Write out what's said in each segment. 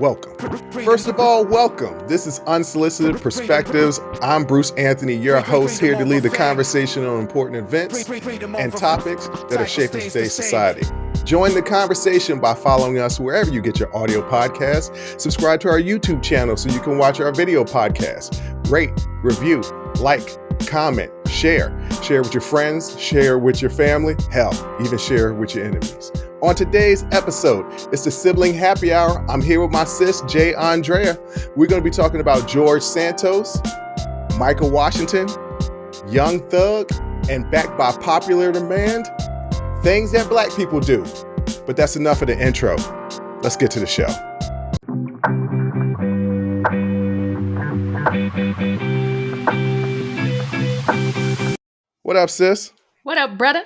Welcome. First of all, welcome. This is Unsolicited Perspectives. I'm Bruce Anthony, your host, here to lead the conversation on important events and topics that are shaping today's society. Join the conversation by following us wherever you get your audio podcasts. Subscribe to our YouTube channel so you can watch our video podcasts. Rate, review, like, comment, share. Share with your friends, share with your family, hell, even share with your enemies. On today's episode, it's the Sibling Happy Hour. I'm here with my sis, Aundrea. We're going to be talking about George Santos, Micah Washington, Young Thug, and backed by popular demand, things that black people do. But that's enough of the intro. Let's get to the show. What up, sis? What up, brother?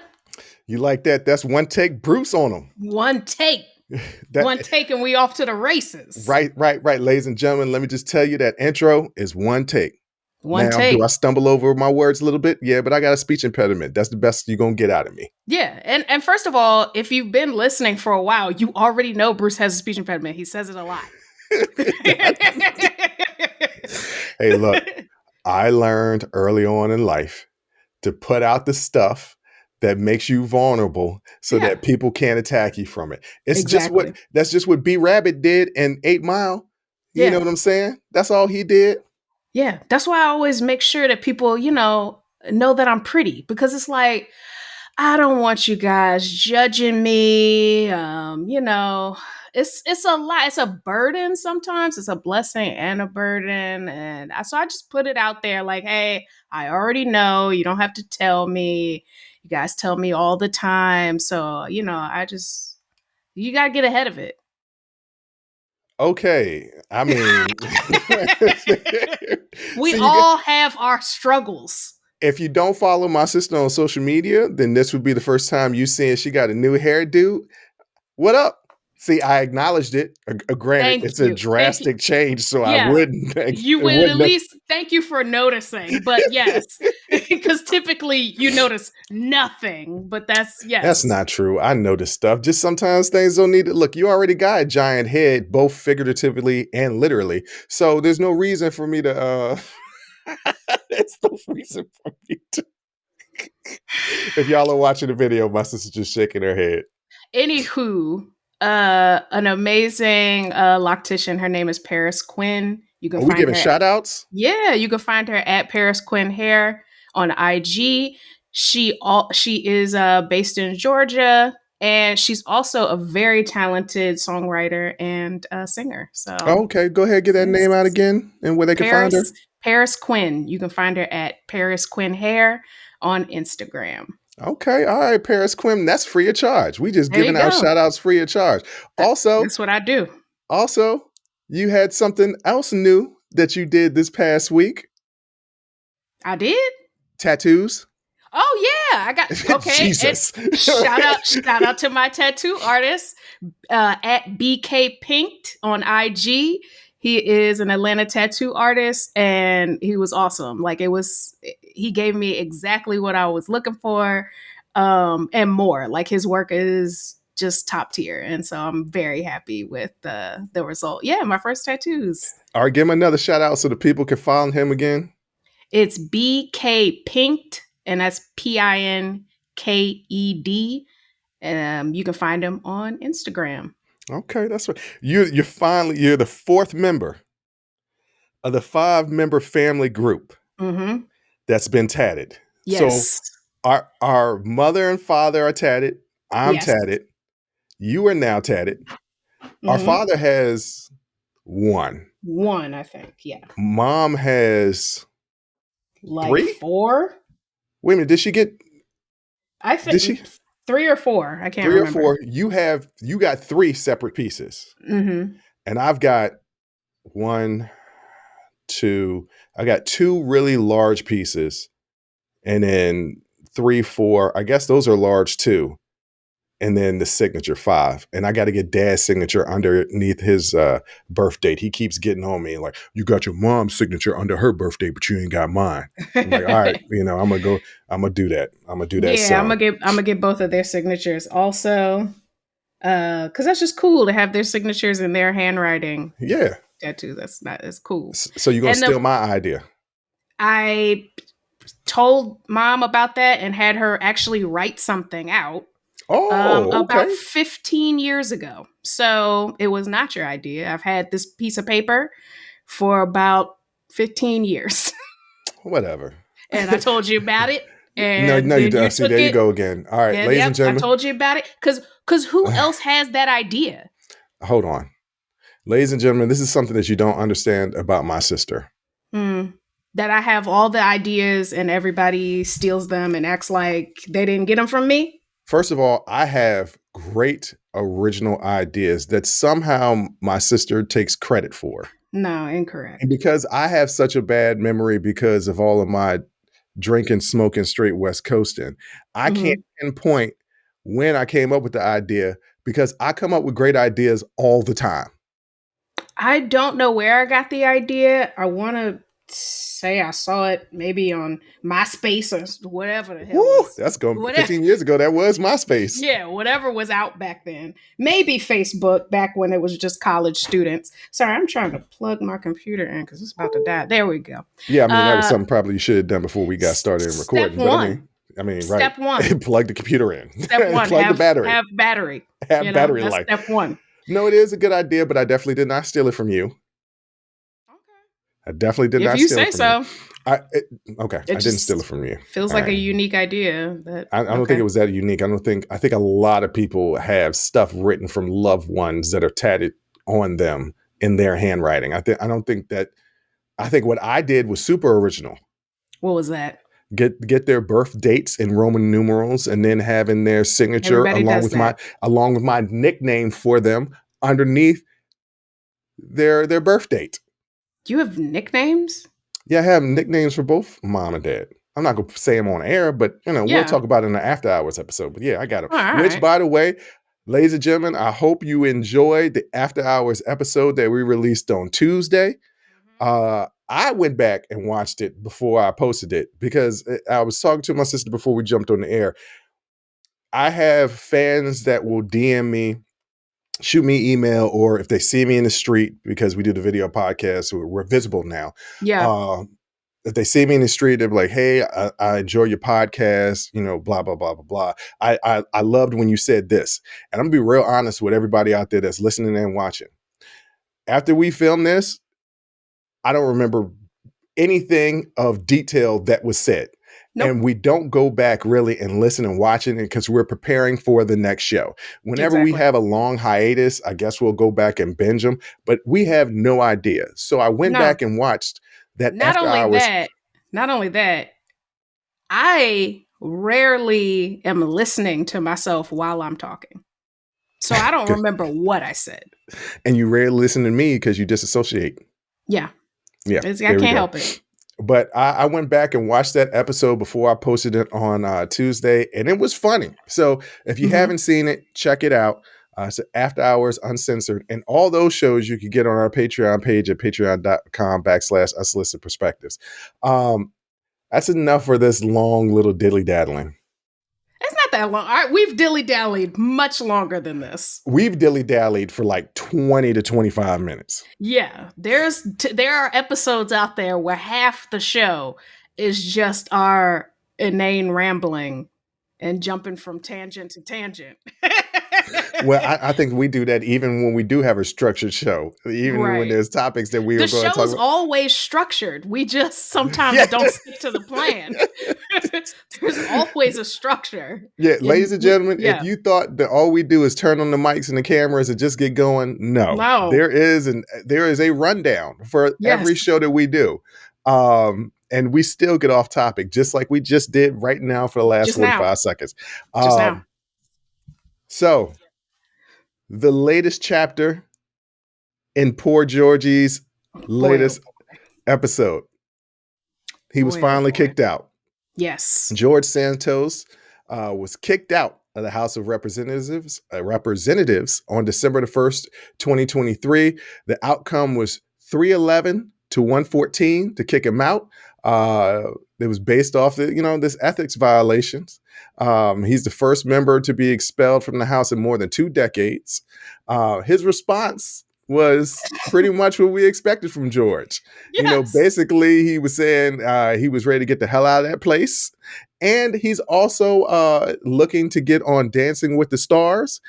You like that? That's one take Bruce on them. One take. One take and we off to the races. Right. Ladies and gentlemen, let me just tell you that intro is one take. One now, take. Do I stumble over my words a little bit? Yeah, but I got a speech impediment. That's the best you're going to get out of me. Yeah. And first of all, if you've been listening for a while, you already know Bruce has a speech impediment. He says it a lot. Hey, look, I learned early on in life to put out the stuff that makes you vulnerable so that people can't attack you from it. It's that's just what B Rabbit did in 8 Mile. You know what I'm saying? That's all he did. Yeah. That's why I always make sure that people, know that I'm pretty, because it's like, I don't want you guys judging me. It's a lot. It's a burden sometimes. It's a blessing and a burden. And so I just put it out there like, hey, I already know. You don't have to tell me. You guys tell me all the time. So, you got to get ahead of it. Okay. I mean, we all have our struggles. If you don't follow my sister on social media, then this would be the first time you seeing she got a new hairdo. What up? See, I acknowledged it. Granted, it's a drastic change, so I wouldn't. You would at least thank you for noticing. But yes, because typically you notice nothing. But that's not true. I notice stuff. Just sometimes things don't need to look. You already got a giant head, both figuratively and literally. So there's no reason for me to. There's no reason for me to. If y'all are watching the video, my sister's just shaking her head. Anywho. An amazing loctician. Her name is Paris Quinn. You can find giving shout outs? Yeah, you can find her at Paris Quinn Hair on IG. She is based in Georgia, and she's also a very talented songwriter and singer. So okay, go ahead, get that name out again and where they can find her. Paris Quinn. You can find her at Paris Quinn Hair on Instagram. Okay. All right, Paris Quinn. That's free of charge. We just giving out shout outs free of charge. Also, that's what I do. Also, you had something else new that you did this past week. I did? Tattoos. Oh yeah. I got okay. Jesus. Shout out to my tattoo artist at BK Pinked on IG. He is an Atlanta tattoo artist, and he was awesome. He gave me exactly what I was looking for, and more. Like, his work is just top tier. And so I'm very happy with the result. Yeah, my first tattoos. All right, give him another shout out so the people can follow him again. It's BK Pinked, and that's PINKED. You can find him on Instagram. Okay, that's right. You're the fourth member of the 5-member family group that's been tatted. Yes. So our mother and father are tatted. I'm tatted. You are now tatted. Our father has one. One, I think. Yeah. Mom has like 3? 4. Wait a minute. Did she get? I think. Did she? 3 or 4. I can't remember. 3 or 4. You got 3 separate pieces. Mm-hmm. And I've got 1, 2. I got 2 really large pieces. And then 3, 4. I guess those are large too. And then the signature 5. And I got to get Dad's signature underneath his birth date. He keeps getting on me like, you got your mom's signature under her birthday, but you ain't got mine. I'm like, all right, I'm gonna do that. I'm gonna do that. Yeah, I'm gonna get both of their signatures. Also, Because that's just cool to have their signatures in their handwriting Yeah. tattoo. That's cool. So you're going to And steal my idea. I told mom about that and had her actually write something out Oh, about okay. 15 years ago. So it was not your idea. I've had this piece of paper for about 15 years. Whatever. And I told you about it. No, And you then you don't. See, took there you it. go again. All right, And ladies and yep, I gentlemen. told you about it. Because who else has that idea? Hold on. Ladies and gentlemen, this is something that you don't understand about my sister. That I have all the ideas and everybody steals them and acts like they didn't get them from me? First of all, I have great original ideas that somehow my sister takes credit for. No, incorrect. And because I have such a bad memory because of all of my drinking, smoking, straight West Coasting, I can't pinpoint when I came up with the idea because I come up with great ideas all the time. I don't know where I got the idea. I want to say I saw it maybe on MySpace or whatever the hell. Woo, that's going 15 years ago. That was MySpace. Yeah, whatever was out back then. Maybe Facebook back when it was just college students. Sorry, I'm trying to plug my computer in because it's about to die. There we go. Yeah, I mean, that was something probably you should have done before we got started in recording. Step one. I mean, Step right. one. Plug the computer in. Step one. Plug the battery. Have battery. Have battery that's life. Step one. No, it is a good idea, but I definitely did not steal it from you. I definitely did not steal it from you. Okay, I didn't steal it from you. Feels like a unique idea. I don't think it was that unique. I think a lot of people have stuff written from loved ones that are tatted on them in their handwriting. I think what I did was super original. What was that? Get their birth dates in Roman numerals and then having their signature along with my nickname for them underneath their birth date. You have nicknames? Yeah, I have nicknames for both mom and dad. I'm not going to say them on air, but we'll talk about it in the after hours episode. But yeah, I got them. All Which, right. by the way, ladies and gentlemen, I hope you enjoyed the after hours episode that we released on Tuesday. I went back and watched it before I posted it because I was talking to my sister before we jumped on the air. I have fans that will DM me, shoot me email, or if they see me in the street, because we do the video podcast, we're visible now. Yeah. If they see me in the street, they're like, hey, I enjoy your podcast, blah, blah, blah, blah, blah. I loved when you said this. And I'm gonna be real honest with everybody out there that's listening and watching. After we film this, I don't remember anything of detail that was said. Nope. And we don't go back really and listen and watch it because we're preparing for the next show. Whenever we have a long hiatus, I guess we'll go back and binge them, but we have no idea. So I went back and watched that after hours. Not only that, I rarely am listening to myself while I'm talking. So I don't remember what I said. And you rarely listen to me because you disassociate. Yeah. Yeah. I can't help it. But I went back and watched that episode before I posted it on Tuesday, and it was funny. So if you haven't seen it, check it out. It's After Hours Uncensored. And all those shows you can get on our Patreon page at patreon.com/unsolicited perspectives. That's enough for this long little dilly-daddling. It's not that long. We've dilly-dallied much longer than this. We've dilly-dallied for like 20 to 25 minutes. Yeah. There are episodes out there where half the show is just our inane rambling and jumping from tangent to tangent. Well, I think we do that even when we do have a structured show, even when there's topics that we are going to talk about. The show is always structured. We just sometimes don't stick to the plan. There's always a structure. Yeah, ladies and gentlemen, if you thought that all we do is turn on the mics and the cameras and just get going, no. There is a rundown for every show that we do. And we still get off topic, just like we just did right now for the last 45 seconds. Just now. So, the latest chapter in poor Georgie's latest episode. He was finally kicked out. Yes. George Santos was kicked out of the House of Representatives on December the 1st, 2023. The outcome was 311 to 114 to kick him out. It was based off this ethics violations. He's the first member to be expelled from the House in more than 2 decades. His response was pretty much what we expected from George. Yes. Basically he was saying he was ready to get the hell out of that place. And he's also looking to get on Dancing with the Stars.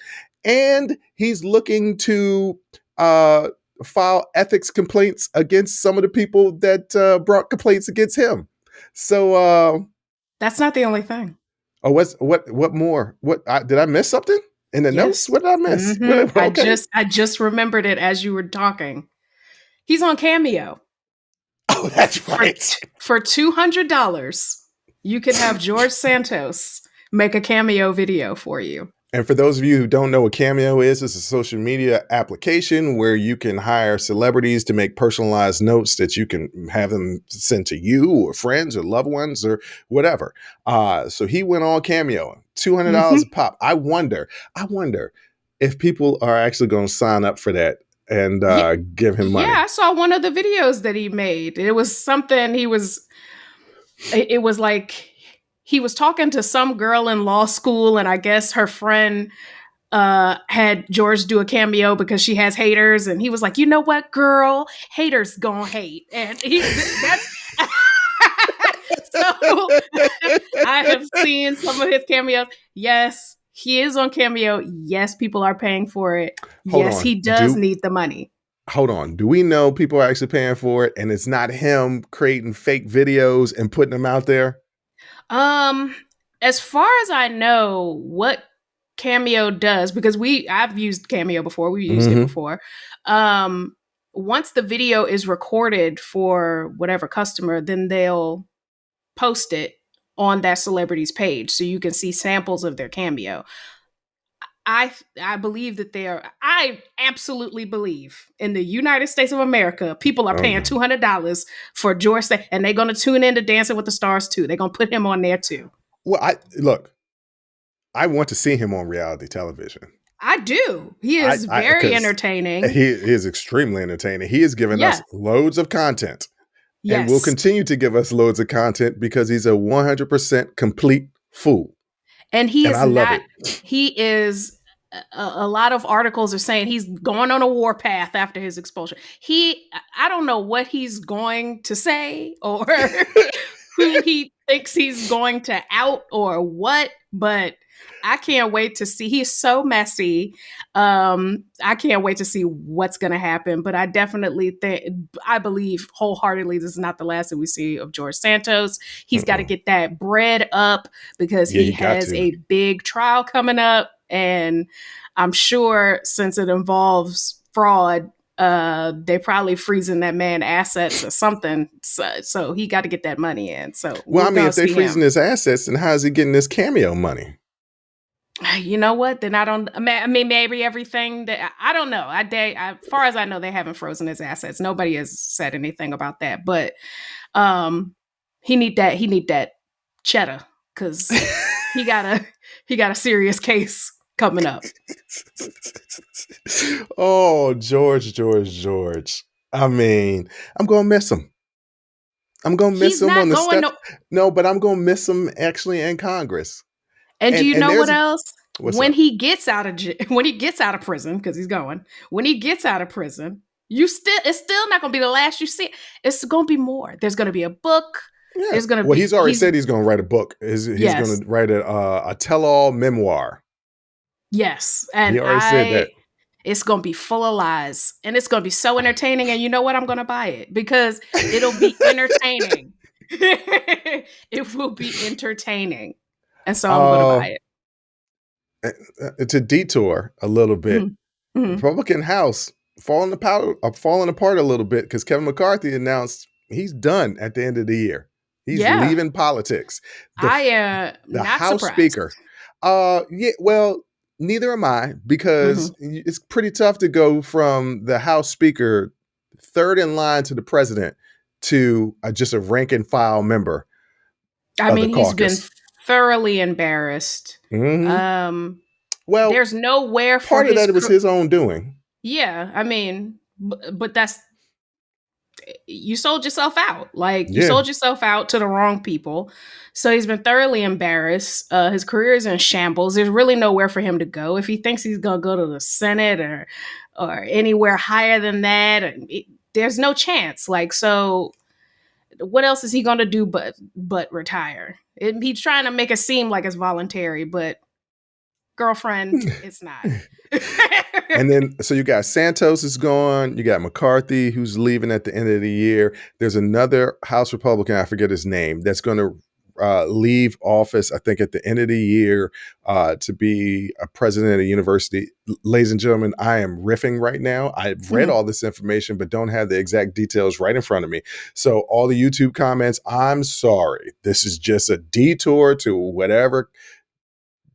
And he's looking to file ethics complaints against some of the people that brought complaints against him. So that's not the only thing. Oh, what more? Did I miss something in the notes? Yes. What did I miss? Mm-hmm. Okay. I just remembered it as you were talking. He's on Cameo. Oh, that's right. For $200, you can have George Santos make a Cameo video for you. And for those of you who don't know what Cameo is, it's a social media application where you can hire celebrities to make personalized notes that you can have them sent to you or friends or loved ones or whatever. So he went on Cameo, $200 a pop. I wonder if people are actually going to sign up for that and give him money. Yeah, I saw one of the videos that he made. It was something it was like he was talking to some girl in law school, and I guess her friend had George do a cameo because she has haters, and he was like, "You know what, girl? Haters gonna hate," and that's. So I have seen some of his cameos. Yes, he is on Cameo. Yes, people are paying for it. Yes, he does need the money. Hold on. Do we know people are actually paying for it and it's not him creating fake videos and putting them out there? As far as I know, what Cameo does, because I've used Cameo before, we used it before. Once the video is recorded for whatever customer, then they'll post it on that celebrity's page so you can see samples of their cameo. I believe that I absolutely believe in the United States of America, people are paying $200 for George, and they're going to tune into Dancing with the Stars too. They're going to put him on there too. Well, I want to see him on reality television. I do. He is very entertaining. He is extremely entertaining. He has given us loads of content. Yes. And will continue to give us loads of content because he's a 100% complete fool. And he is a lot of articles are saying he's going on a warpath after his expulsion. I don't know what he's going to say or who he thinks he's going to out or what, but I can't wait to see. He's so messy. I can't wait to see what's going to happen. But I definitely I believe wholeheartedly this is not the last that we see of George Santos. He's got to get that bread up because he has a big trial coming up. And I'm sure since it involves fraud, they probably freezing that man assets or something. So he got to get that money in. So if they freezing his assets, then how is he getting this cameo money? You know what? Then I mean, maybe everything that I don't know. As far as I know, they haven't frozen his assets. Nobody has said anything about that. But he need that cheddar because he got a serious case coming up. Oh, George. I mean, I'm gonna miss him. I'm gonna miss him on the steps. No, but I'm gonna miss him actually in Congress. And do you know what else? When he gets out of prison, because he's going, when he gets out of prison, it's still not gonna be the last you see. It's gonna be more. There's gonna be a book. Yeah. There's gonna be. He's already said he's gonna write a book. He's gonna write a tell-all memoir. Yes, and he already said that. It's going to be full of lies, and it's going to be so entertaining. And you know what? I'm going to buy it because it'll be entertaining. It will be entertaining. And so I'm going to buy it. To detour a little bit, Republican House falling apart a little bit because Kevin McCarthy announced he's done at the end of the year. He's leaving politics. The House surprised. Speaker. Neither am I, because it's pretty tough to go from the House Speaker, third in line to the president, to just a rank and file member. I mean, he's been thoroughly embarrassed. Well, there's nowhere for part of that was his own doing. Yeah, I mean, but that's you sold yourself out. Like, you Yeah. sold yourself out to the wrong people. So he's been thoroughly embarrassed. His career is in shambles. There's really nowhere for him to go. If he thinks he's going to go to the Senate or anywhere higher than that, there's no chance. Like, so what else is he going to do but retire? He's trying to make it seem like it's voluntary, but girlfriend, it's not. And then, so you got Santos is gone. You got McCarthy, who's leaving at the end of the year. There's another House Republican, I forget his name, that's going to leave office, I think, at the end of the year to be a president of a university. Ladies and gentlemen, I am riffing right now. I've read all this information, but don't have the exact details right in front of me. So all the YouTube comments, I'm sorry. This is just a detour to whatever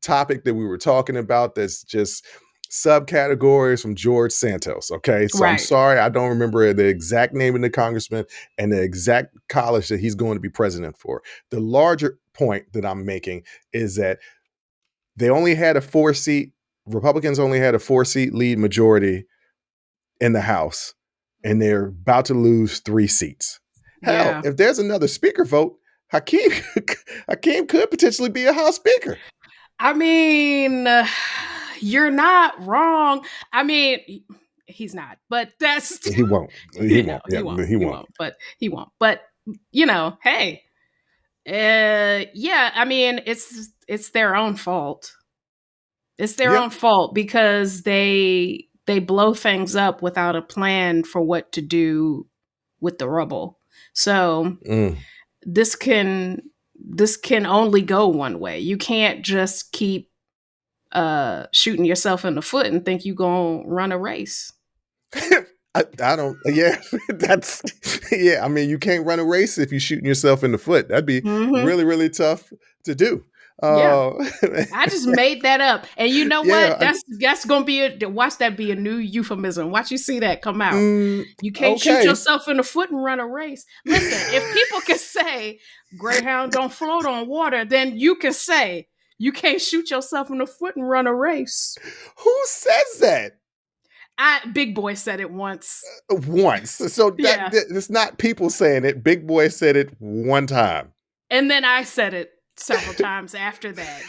topic that we were talking about that's just subcategories from George Santos. Okay. So I'm Right. sorry. I don't remember the exact name of the congressman and the exact college that he's going to be president for. The larger point that I'm making is that they only had a 4-seat, Republicans only had a 4-seat lead majority in the House, and they're about to lose 3 seats. Hell, Yeah. if there's another speaker vote, Hakeem could potentially be a House Speaker. I mean, you're not wrong. I mean, he's not, but that's He won't. He won't. He won't. But he won't. But hey, yeah. I mean, it's their own fault. It's their own fault because they blow things up without a plan for what to do with the rubble. So this can only go one way. You can't just keep shooting yourself in the foot and think you're gonna run a race. I don't. Yeah, that's. Yeah, I mean, you can't run a race if you're shooting yourself in the foot. That'd be really, really tough to do. I just made that up, and you know what? That's gonna be watch that be a new euphemism. Watch you see that come out. You can't shoot yourself in the foot and run a race. Listen, if people can say Greyhound don't float on water, then you can say you can't shoot yourself in the foot and run a race. Who says that? Big Boy said it once. So it's not people saying it. Big Boy said it one time, and then I said it several times after that.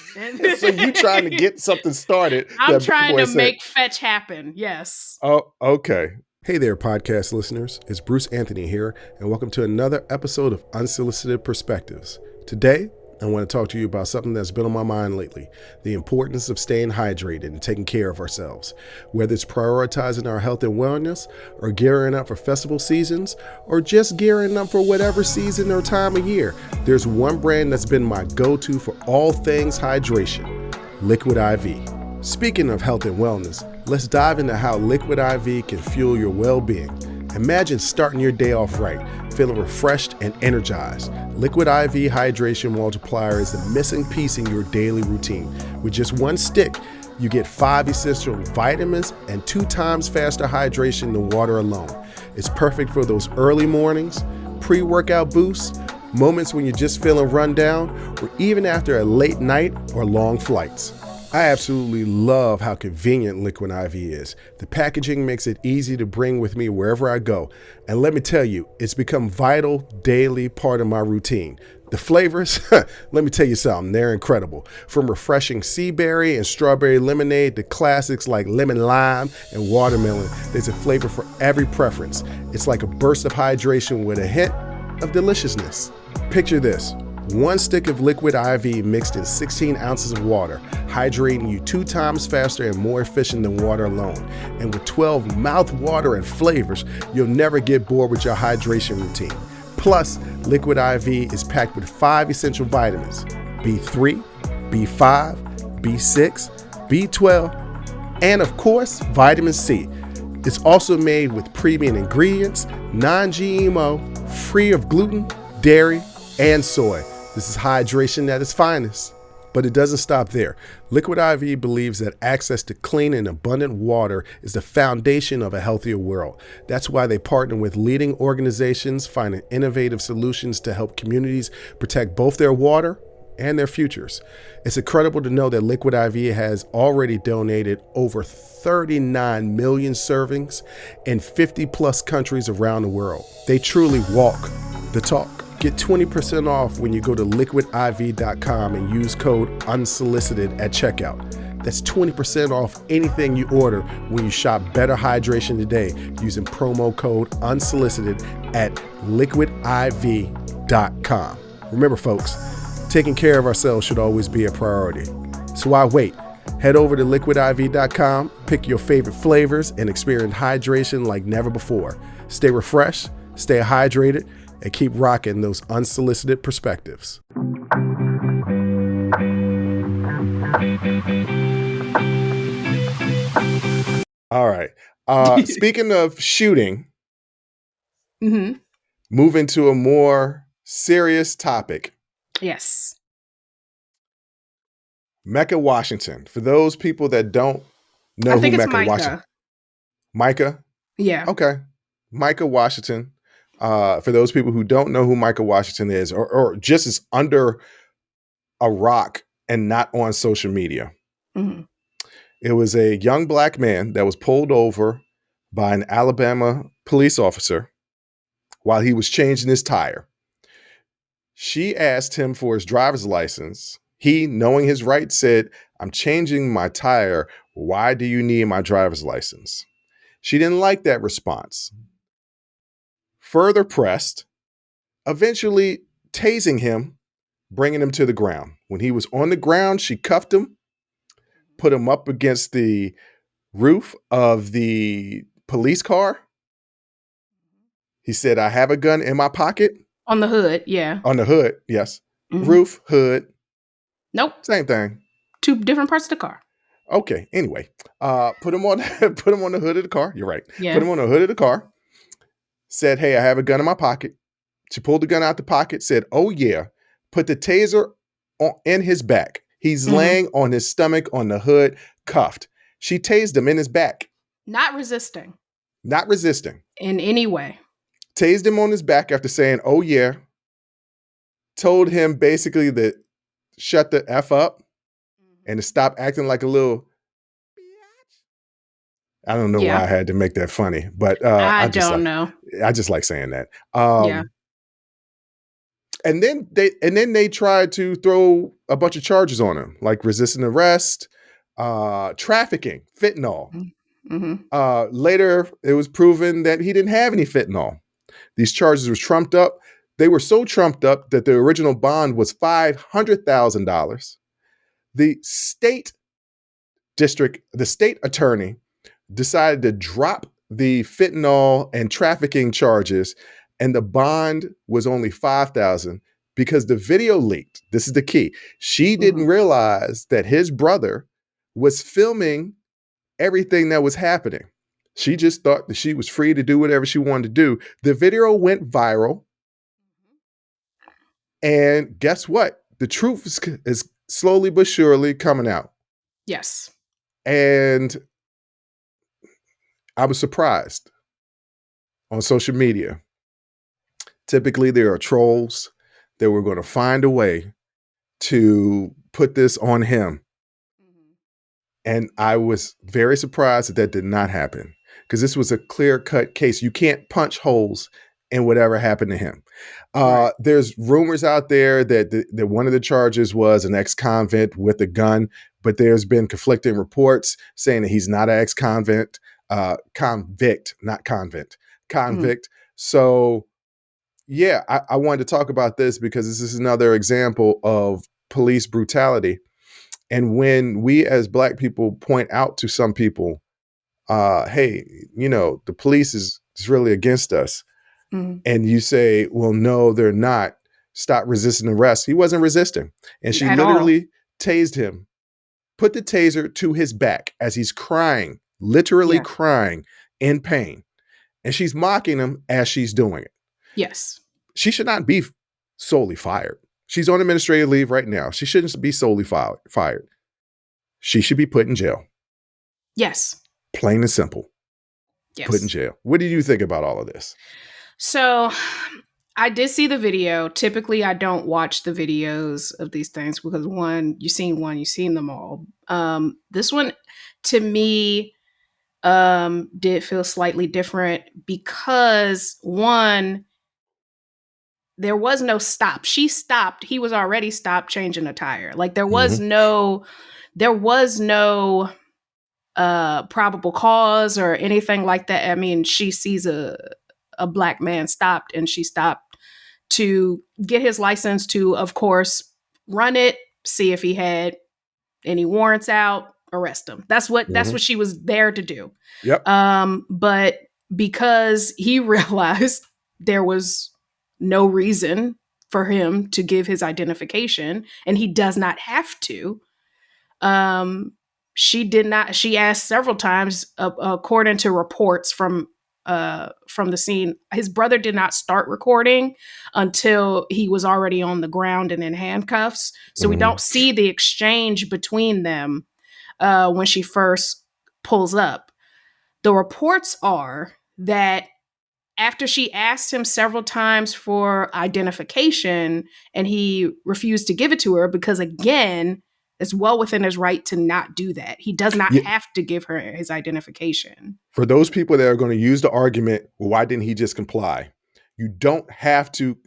So you trying to get something started. I'm trying to make fetch happen. Yes. Oh, okay. Hey there, podcast listeners. It's Bruce Anthony here, and welcome to another episode of Unsolicited Perspectives. Today, I want to talk to you about something that's been on my mind lately, the importance of staying hydrated and taking care of ourselves. Whether it's prioritizing our health and wellness, or gearing up for festival seasons, or just gearing up for whatever season or time of year, there's one brand that's been my go-to for all things hydration, Liquid IV. Speaking of health and wellness, let's dive into how Liquid IV can fuel your well-being. Imagine starting your day off right, feeling refreshed and energized. Liquid IV Hydration Multiplier is the missing piece in your daily routine. With just one stick, you get 5 essential vitamins and 2 times faster hydration than water alone. It's perfect for those early mornings, pre-workout boosts, moments when you're just feeling run down, or even after a late night or long flights. I absolutely love how convenient Liquid IV is. The packaging makes it easy to bring with me wherever I go. And let me tell you, it's become a vital daily part of my routine. The flavors, let me tell you something, they're incredible. From refreshing sea berry and strawberry lemonade to classics like lemon lime and watermelon, there's a flavor for every preference. It's like a burst of hydration with a hint of deliciousness. Picture this. 1 stick of Liquid IV mixed in 16 ounces of water, hydrating you 2 times faster and more efficient than water alone. And with 12 mouth-watering flavors, you'll never get bored with your hydration routine. Plus, Liquid IV is packed with 5 essential vitamins: B3, B5, B6, B12, and of course, vitamin C. It's also made with premium ingredients, non-GMO, free of gluten, dairy, and soy. This is hydration at its finest. But it doesn't stop there. Liquid IV believes that access to clean and abundant water is the foundation of a healthier world. That's why they partner with leading organizations finding innovative solutions to help communities protect both their water and their futures. It's incredible to know that Liquid IV has already donated over 39 million servings in 50 plus countries around the world. They truly walk the talk. Get 20% off when you go to liquidiv.com and use code unsolicited at checkout. That's 20% off anything you order when you shop Better Hydration today using promo code unsolicited at liquidiv.com. Remember, folks, taking care of ourselves should always be a priority. So why wait? Head over to liquidiv.com, pick your favorite flavors, and experience hydration like never before. Stay refreshed, stay hydrated, and keep rocking those unsolicited perspectives. All right. Speaking of shooting, move into a more serious topic. Yes. Micah Washington. For those people that don't know I think who it's Micah Washington. Micah? Yeah. Okay. Micah Washington. For those people who don't know who Micah Washington is, or just is under a rock and not on social media. Mm-hmm. It was a young black man that was pulled over by an Alabama police officer while he was changing his tire. She asked him for his driver's license. He, knowing his rights, said, "I'm changing my tire. Why do you need my driver's license?" She didn't like that response. Further pressed, eventually tasing him, bringing him to the ground. When he was on the ground, she cuffed him, put him up against the roof of the police car. He said, "I have a gun in my pocket." On the hood, yeah. On the hood, yes. Mm-hmm. Roof, hood. Nope. Same thing. Two different parts of the car. Okay. Anyway, put him on the hood of the car. You're right. Yeah. Put him on the hood of the car. Said, "Hey, I have a gun in my pocket." She pulled the gun out the pocket. Said, "Oh yeah." Put the taser in his back. He's laying on his stomach on the hood, cuffed. She tased him in his back. Not resisting. Not resisting. In any way. Tased him on his back after saying, "Oh yeah." Told him basically that shut the F up and to stop acting like a little bitch. I don't know why I had to make that funny, but I don't know. I just like saying that. Yeah. And then they tried to throw a bunch of charges on him, like resisting arrest, trafficking, fentanyl. Mm-hmm. Later, it was proven that he didn't have any fentanyl. These charges were trumped up. They were so trumped up that the original bond was $500,000. The state attorney decided to drop the fentanyl and trafficking charges, and the bond was only $5,000 because the video leaked. This is the key. She didn't realize that his brother was filming everything that was happening. She just thought that she was free to do whatever she wanted to do. The video went viral. And guess what? The truth is slowly but surely coming out. Yes. And I was surprised on social media. Typically, there are trolls that were going to find a way to put this on him. And I was very surprised that did not happen, because this was a clear-cut case. You can't punch holes in whatever happened to him. Right. There's rumors out there that one of the charges was an ex-convict with a gun, but there's been conflicting reports saying that he's not an ex-convict, convict, not convent, convict. So yeah, I wanted to talk about this because this is another example of police brutality. And when we as Black people point out to some people, hey, the police is really against us. And you say, well, no, they're not. Stop resisting arrest. He wasn't resisting. And she literally tased him, put the taser to his back as he's crying, literally crying in pain. And she's mocking him as she's doing it. Yes. She should not be solely fired. She's on administrative leave right now. She shouldn't be solely fired. She should be put in jail. Yes. Plain and simple. Yes. Put in jail. What do you think about all of this? So I did see the video. Typically, I don't watch the videos of these things because one, you've seen them all. This one, to me, did feel slightly different because one, there was no stop. She stopped. He was already stopped changing a tire. Like there was no probable cause or anything like that. I mean, she sees a black man stopped, and she stopped to get his license to, of course, run it, see if he had any warrants out, arrest him. That's what she was there to do. Yep. But because he realized there was no reason for him to give his identification, and he does not have to, she did not. She asked several times, according to reports from the scene. His brother did not start recording until he was already on the ground and in handcuffs. So we don't see the exchange between them when she first pulls up. The reports are that after she asked him several times for identification and he refused to give it to her because, again, it's well within his right to not do that. He does not have to give her his identification. For those people that are going to use the argument, well, why didn't he just comply? You don't have to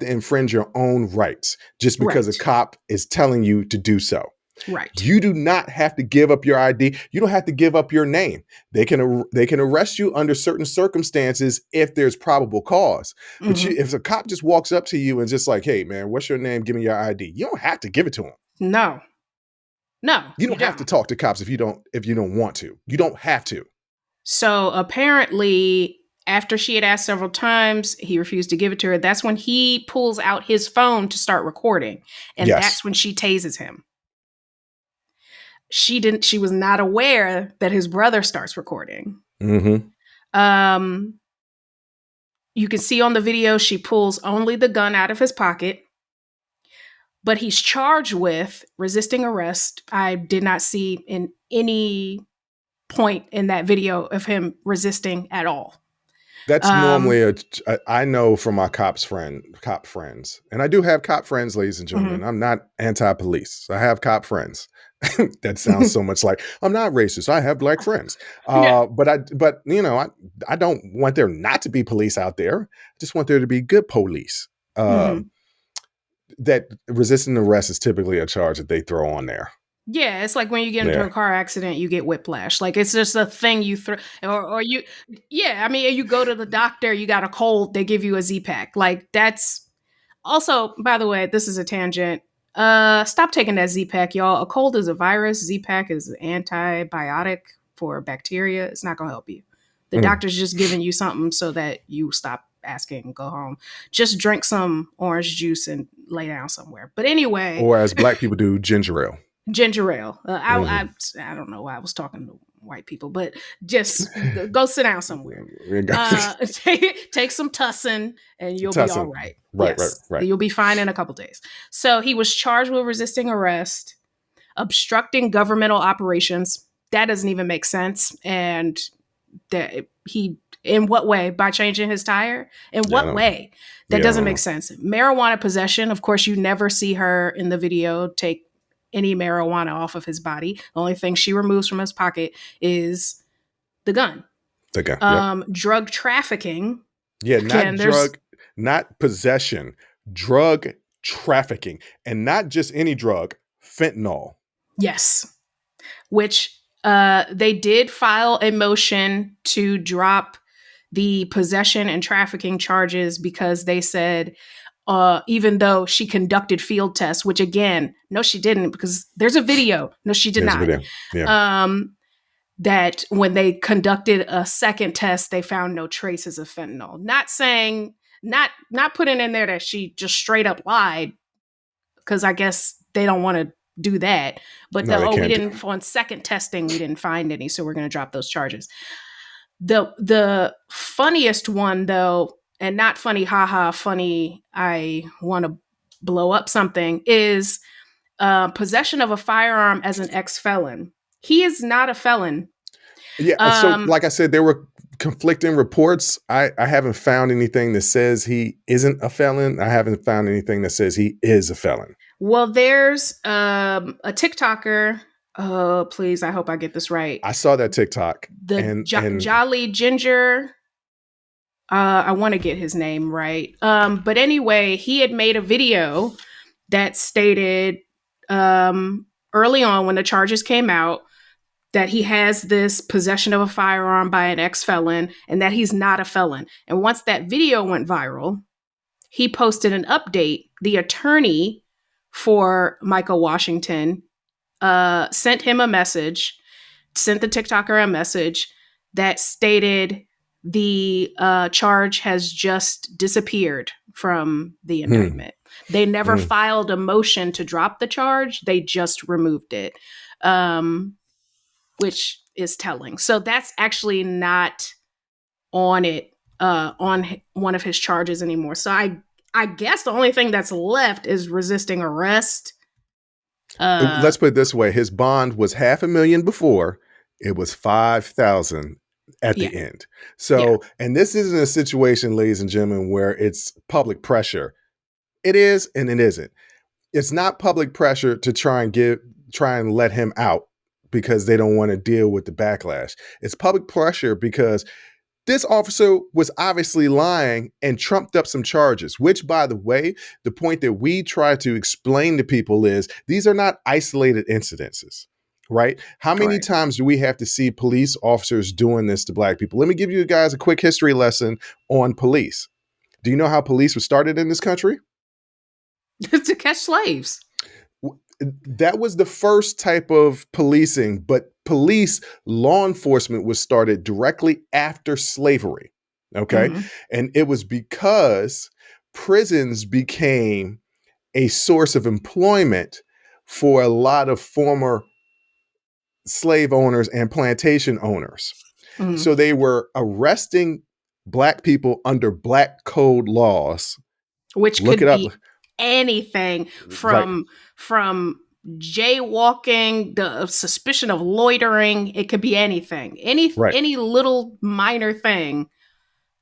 infringe your own rights just because a cop is telling you to do so. Right. You do not have to give up your ID. You don't have to give up your name. They can arrest you under certain circumstances if there's probable cause. But if a cop just walks up to you and just like, "Hey, man, what's your name? Give me your ID." You don't have to give it to him. No. You don't have to talk to cops if you don't want to. You don't have to. So apparently, after she had asked several times, he refused to give it to her. That's when he pulls out his phone to start recording. And that's when she tases him. She was not aware that his brother starts recording. You can see on the video, she pulls only the gun out of his pocket, but he's charged with resisting arrest. I did not see in any point in that video of him resisting at all. That's normally I know from my cop friends, and I do have cop friends, ladies and gentlemen. I'm not anti-police. I have cop friends. That sounds so much like I'm not racist. I have black friends. But I don't want there not to be police out there. I just want there to be good police. That resisting arrest is typically a charge that they throw on there. Yeah, it's like when you get into a car accident, you get whiplash. Like it's just a thing you throw, or you. Yeah, I mean, you go to the doctor, you got a cold, they give you a Z-Pack. Like that's also, by the way, this is a tangent. Stop taking that Z-Pack, y'all. A cold is a virus. Z-Pack is an antibiotic for bacteria. It's not gonna help you. The doctor's just giving you something so that you stop asking and go home. Just drink some orange juice and lay down somewhere. But anyway, or as black people do, ginger ale. Ginger ale. I don't know why I was talking to white people, but just go sit down somewhere. Take some tussin and you'll be all right. Right. You'll be fine in a couple days. So he was charged with resisting arrest, obstructing governmental operations. That doesn't even make sense. And that in what way? By changing his tire? In what way? That doesn't make sense. Marijuana possession. Of course, you never see her in the video take any marijuana off of his body. The only thing she removes from his pocket is the gun. Drug trafficking. Yeah, not possession. Drug trafficking. And not just any drug, fentanyl. Yes. Which they did file a motion to drop the possession and trafficking charges because they said even though she conducted field tests, which again, no, she didn't, because there's a video. No, she did not. That when they conducted a second test, they found no traces of fentanyl. Not saying, not putting in there that she just straight up lied, because I guess they don't want to do that. But we didn't, on second testing, we didn't find any, so we're going to drop those charges. The funniest one, though, and not funny, haha, funny, I want to blow up something, is possession of a firearm as an ex-felon. He is not a felon. Yeah. So like I said, there were conflicting reports. I haven't found anything that says he isn't a felon. I haven't found anything that says he is a felon. Well, there's a TikToker. Oh, please, I hope I get this right. I saw that TikTok. The And Jolly Ginger. I want to get his name right. But anyway, he had made a video that stated early on when the charges came out that he has this possession of a firearm by an ex-felon and that he's not a felon. And once that video went viral, he posted an update. The attorney for Micah Washington sent him a message, sent the TikToker a message that stated the charge has just disappeared from the indictment. They never filed a motion to drop the charge. They just removed it, which is telling. So that's actually not on one of his charges anymore. So I guess the only thing that's left is resisting arrest. Let's put it this way. His bond was $500,000 before. It was $5,000 at the end. So, and this isn't a situation, ladies and gentlemen, where it's public pressure. It is, and it isn't. It's not public pressure to try and let him out because they don't want to deal with the backlash. It's public pressure because this officer was obviously lying and trumped up some charges, which, by the way, the point that we try to explain to people is these are not isolated incidences, right? How many times do we have to see police officers doing this to Black people? Let me give you guys a quick history lesson on police. Do you know how police was started in this country? To catch slaves. That was the first type of policing, but law enforcement was started directly after slavery. Okay. Mm-hmm. And it was because prisons became a source of employment for a lot of former slave owners and plantation owners. Mm-hmm. So they were arresting Black people under Black code laws. Which could be anything from jaywalking, the suspicion of loitering. It could be anything, any little minor thing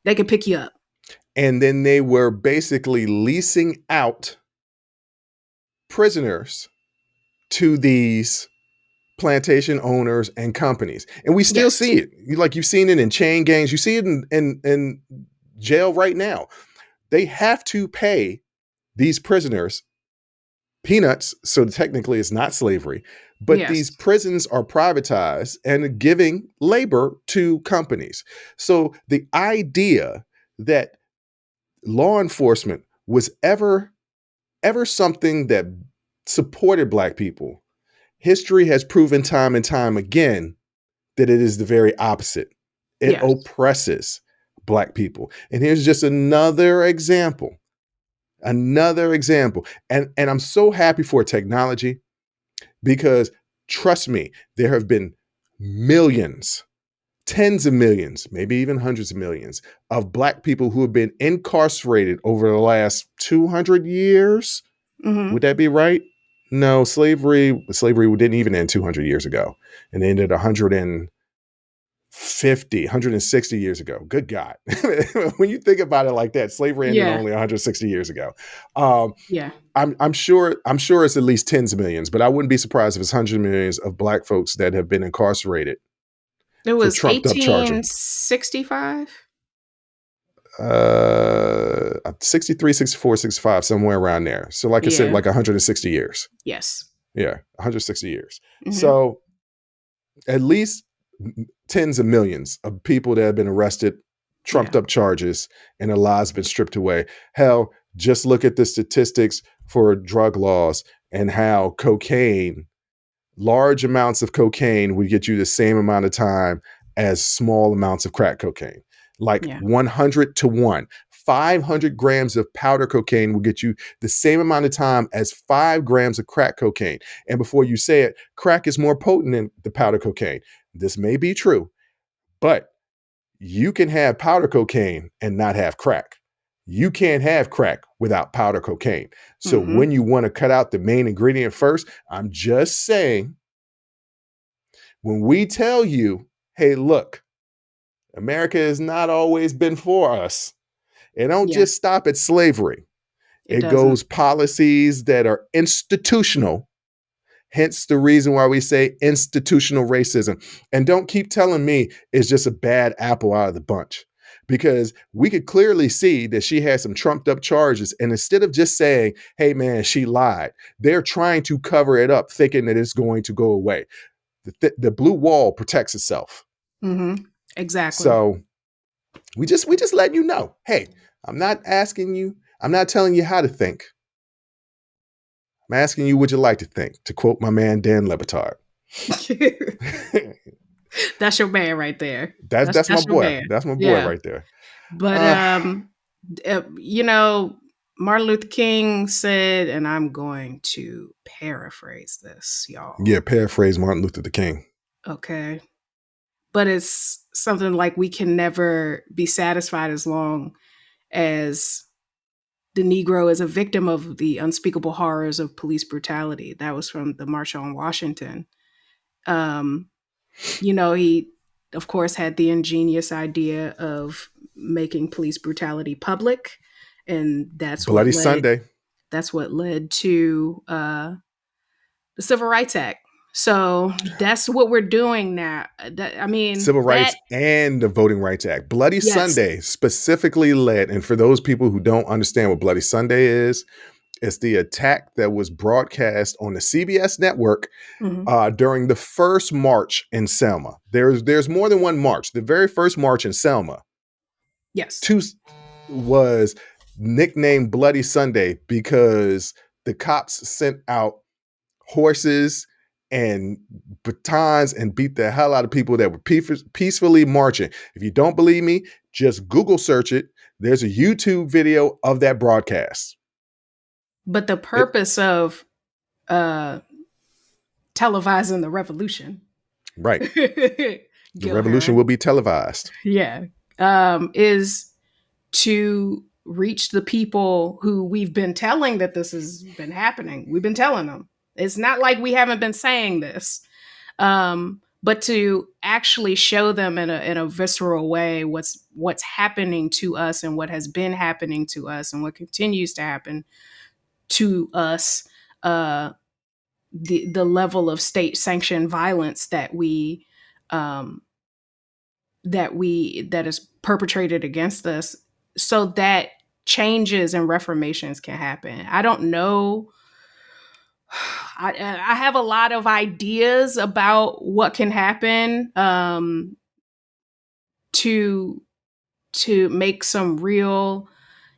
they could pick you up. And then they were basically leasing out prisoners to these plantation owners and companies. And we still see it. Like, you've seen it in chain gangs. You see it in jail right now. They have to pay these prisoners peanuts, so technically it's not slavery, but these prisons are privatized and giving labor to companies. So the idea that law enforcement was ever something that supported Black people, history has proven time and time again that it is the very opposite. It oppresses Black people. And here's just another example. And I'm so happy for technology because, trust me, there have been millions, tens of millions, maybe even hundreds of millions of Black people who have been incarcerated over the last 200 years. Mm-hmm. Would that be right? No, slavery didn't even end 200 years ago. And it ended 160 years ago. Good God. When you think about it like that, slavery ended only 160 years ago. I'm sure it's at least tens of millions, but I wouldn't be surprised if it's hundreds of millions of Black folks that have been incarcerated. It was 1865? 63, 64, 65, somewhere around there. So like I said, like 160 years. Yes. Yeah, 160 years. Mm-hmm. So at least tens of millions of people that have been arrested, trumped up charges, and their lives have been stripped away. Hell, just look at the statistics for drug laws and how large amounts of cocaine would get you the same amount of time as small amounts of crack cocaine. Like 100 to 1. 500 grams of powder cocaine will get you the same amount of time as 5 grams of crack cocaine. And before you say it, crack is more potent than the powder cocaine. This may be true, but you can have powder cocaine and not have crack. You can't have crack without powder cocaine. So when you want to cut out the main ingredient first, I'm just saying, when we tell you, hey, look, America has not always been for us. It don't Yeah, just stop at slavery. it It doesn't. goes policies that are institutional. Hence the reason why we say institutional racism. And don't keep telling me it's just a bad apple out of the bunch, because we could clearly see that she had some trumped up charges. And instead of just saying, hey, man, she lied, they're trying to cover it up, thinking that it's going to go away. The blue wall protects itself. Mm-hmm. Exactly. So we just let you know, hey, I'm not asking you, I'm not telling you how to think. I'm asking you what you like to think, to quote my man Dan Lebitard. That's your man right there. That's my That's your boy. man. That's my boy Yeah. right there. But you know, Martin Luther King said, and I'm going to paraphrase this, y'all. Yeah, paraphrase Martin Luther the King. Okay. But it's something like, we can never be satisfied as long as the Negro is a victim of the unspeakable horrors of police brutality. That was from the March on Washington. You know, he, of course, had the ingenious idea of making police brutality public, and Bloody Sunday. that's what led to the Civil Rights Act. So that's what we're doing now. I mean, Civil that, Rights and the Voting Rights Act. Bloody yes. Sunday specifically led, and for those people who don't understand what Bloody Sunday is, it's the attack that was broadcast on the CBS network during the first march in Selma. There's more than one march. The very first march in Selma, Yes. was nicknamed Bloody Sunday because the cops sent out horses and batons and beat the hell out of people that were peacefully marching. If you don't believe me, just Google search it. There's a YouTube video of that broadcast. But the purpose of televising the revolution, right? The revolution will be televised. Yeah, is to reach the people who we've been telling that this has been happening. We've been telling them. It's not like we haven't been saying this, but to actually show them in a visceral way what's happening to us, and what has been happening to us, and what continues to happen to us. The level of state sanctioned violence that is perpetrated against us, so that changes and reformations can happen. I don't know. I have a lot of ideas about what can happen to make some real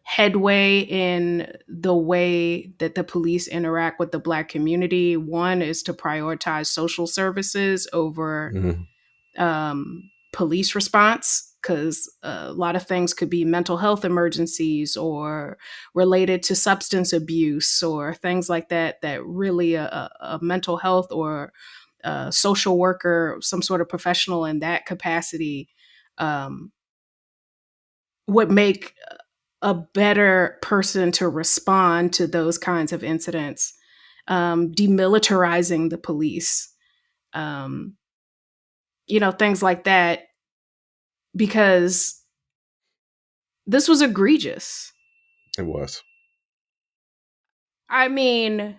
headway in the way that the police interact with the Black community. One is to prioritize social services over police response, because a lot of things could be mental health emergencies or related to substance abuse or things like that, that really a mental health or a social worker, some sort of professional in that capacity, would make a better person to respond to those kinds of incidents. Demilitarizing the police, things like that, because this was egregious. It was. I mean,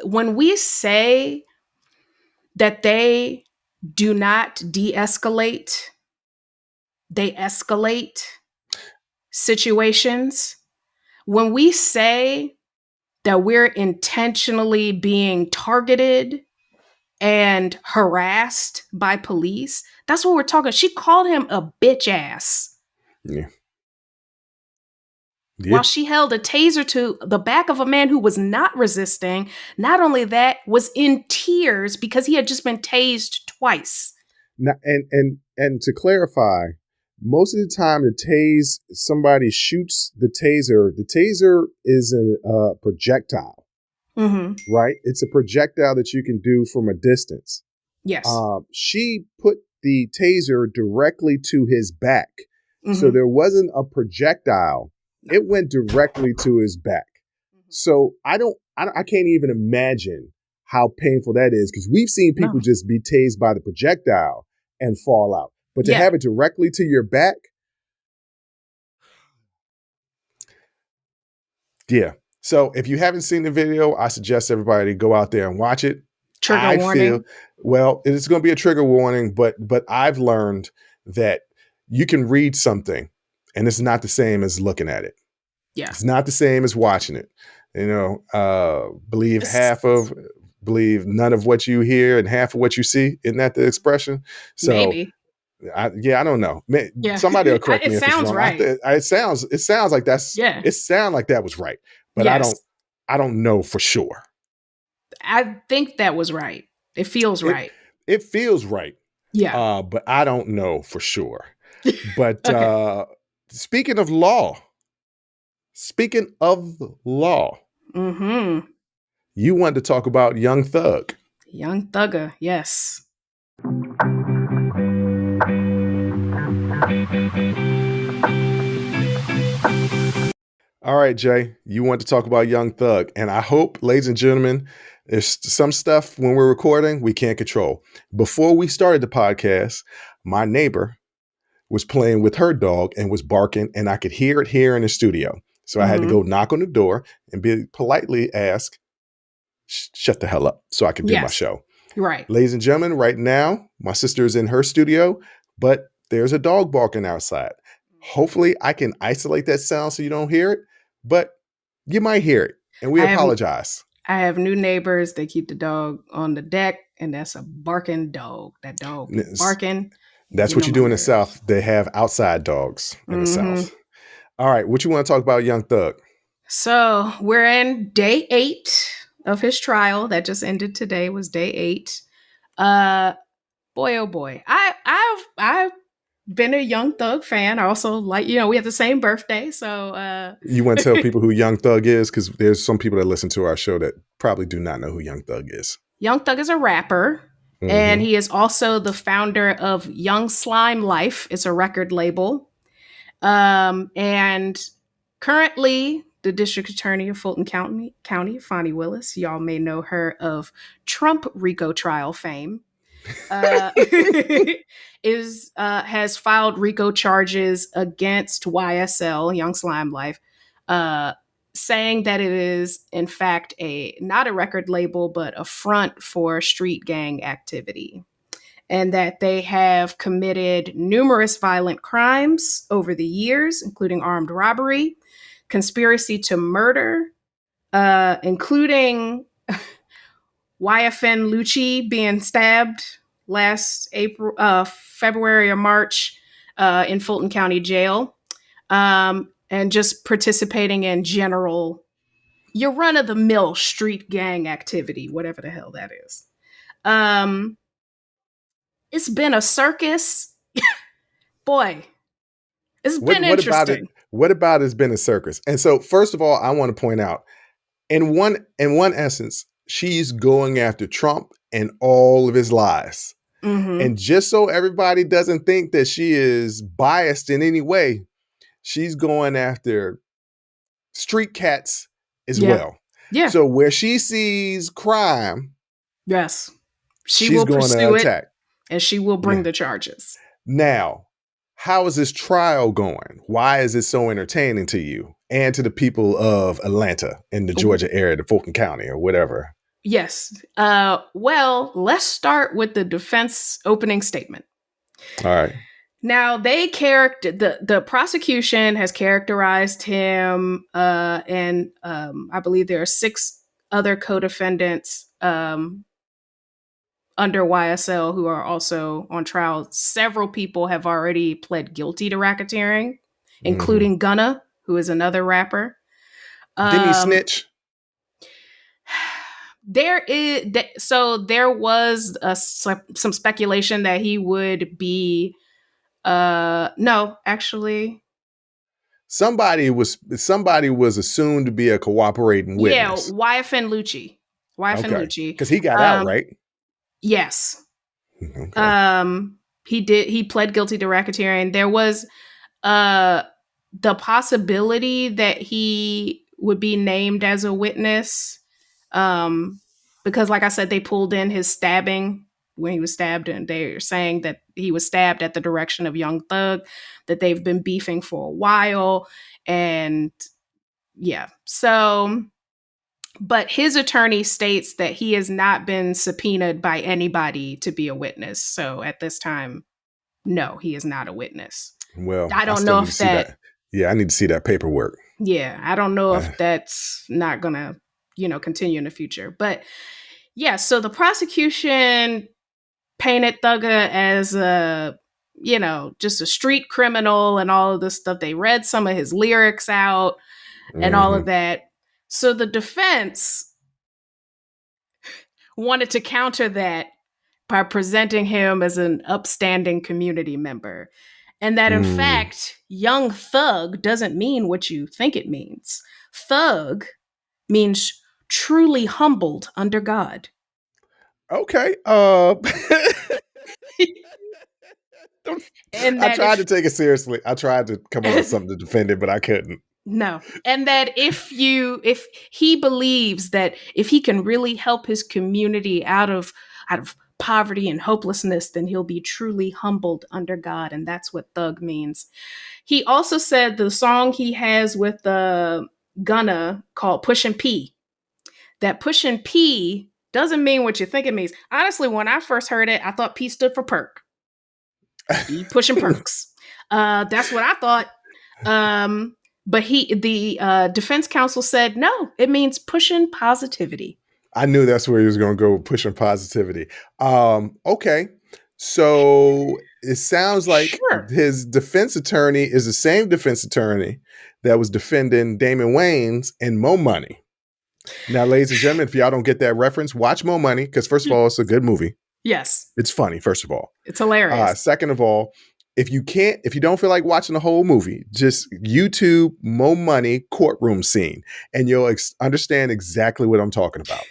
when we say that they do not de-escalate, they escalate situations. When we say that we're intentionally being targeted and harassed by police, that's what we're talking. She called him a bitch ass. Yeah. While she held a taser to the back of a man who was not resisting. Not only that, was in tears because he had just been tased twice. Now, and to clarify, most of the time somebody shoots the taser is a projectile, right? It's a projectile that you can do from a distance. Yes. She put the taser directly to his back. So there wasn't a projectile. No. It went directly to his back. So I can't even imagine how painful that is, because we've seen people just be tased by the projectile and fall out. But to Yeah. have it directly to your back, yeah. So if you haven't seen the video, I suggest everybody to go out there and watch it. Trigger I feel, warning. well, it's going to be a trigger warning, but I've learned that you can read something and it's not the same as looking at it. Yeah. It's not the same as watching it. You know, believe none of what you hear and half of what you see. Isn't that the expression? So Maybe. I don't know. Yeah. Somebody will correct It me if it's sounds wrong. right. It sounds like Yeah. it sounds like that was right, but Yes. I don't know for sure. I think that was right. It feels right. It feels right. Yeah. But I don't know for sure. But Okay. speaking of law, Mm-hmm. you wanted to talk about Young Thug. Young Thugger. Yes. All right, Jay, you want to talk about Young Thug. And I hope, ladies and gentlemen, there's some stuff when we're recording we can't control. Before we started the podcast, my neighbor was playing with her dog and was barking, and I could hear it here in the studio. So I had to go knock on the door and be politely ask, shut the hell up so I could do my Yes. show. Right. Ladies and gentlemen, right now, my sister is in her studio, but there's a dog barking outside. Hopefully I can isolate that sound so you don't hear it, but you might hear it, and we apologize. I have new neighbors. They keep the dog on the deck, and that's a barking dog. That dog is barking. That's what you do in the South. They have outside dogs in the South. All right, what you want to talk about, Young Thug? So we're in day 8 of his trial that just ended today. Was day 8. Boy, oh boy, I've been a Young Thug fan. I also like, we have the same birthday, so you want to tell people who Young Thug is, because there's some people that listen to our show that probably do not know who Young Thug is. Young Thug is a rapper, and he is also the founder of Young Slime Life. It's a record label, and currently the district attorney of Fulton County, Fonnie Willis. Y'all may know her of Trump RICO trial fame. Has filed RICO charges against YSL, Young Slime Life, saying that it is in fact not a record label but a front for street gang activity, and that they have committed numerous violent crimes over the years, including armed robbery, conspiracy to murder, including YFN Lucci being stabbed last February or March in Fulton County Jail, and just participating in general, your run-of-the-mill street gang activity, whatever the hell that is. It's been a circus. Boy, it's been interesting. What about it has been a circus? And so, first of all, I want to point out, in one essence, she's going after Trump and all of his lies. And just so everybody doesn't think that she is biased in any way, she's going after street cats as well. Yeah. So where she sees crime, yes, she will pursue it, and she will bring the charges. Now, how is this trial going? Why is it so entertaining to you and to the people of Atlanta in the Georgia area, the Fulton County or whatever? Yes. Well, let's start with the defense opening statement. All right. Now, the prosecution has characterized him, and I believe there are 6 other co-defendants under YSL who are also on trial. Several people have already pled guilty to racketeering, including Gunna, who is another rapper. Didn't he snitch? There was some speculation that he would be. No, actually, somebody was assumed to be a cooperating witness. Yeah, YFN Lucci. Lucci, because he got out, right? Yes. Okay. He pled guilty to racketeering. There was the possibility that he would be named as a witness, because, like I said, they pulled in his stabbing when he was stabbed, and they're saying that he was stabbed at the direction of Young Thug, that they've been beefing for a while. And yeah, so, but his attorney states that he has not been subpoenaed by anybody to be a witness. So at this time, no, he is not a witness. Well, I I don't still know need to if see that. Yeah, I need to see that paperwork. yeah, I don't know Uh, if that's not gonna, continue in the future. But yeah, so the prosecution painted Thugger as a, just a street criminal and all of this stuff. They read some of his lyrics out and all of mhm. that. So the defense wanted to counter that by presenting him as an upstanding community member. And that in Mm. fact, Young Thug doesn't mean what you think it means. Thug means truly humbled under God. Okay. And I that tried if to take it seriously. I tried to come up with something to defend it, but I couldn't. no. And that if he believes that if he can really help his community out of poverty and hopelessness, then he'll be truly humbled under God. And that's what Thug means. He also said the song he has with Gunna called Pushin' P, that Pushin' P doesn't mean what you think it means. Honestly, when I first heard it, I thought P stood for perk. He pushing perks. That's what I thought. But the defense counsel said, no, it means pushing positivity. I knew that's where he was going to go, pushing positivity. Okay. So it sounds like Sure. his defense attorney is the same defense attorney that was defending Damon Wayans in Mo Money. Now, ladies and gentlemen, if y'all don't get that reference, watch Mo Money, because first of all, it's a good movie. Yes. It's funny, first of all. It's hilarious. Second of all, if you don't feel like watching the whole movie, just YouTube Mo Money courtroom scene, and you'll understand exactly what I'm talking about.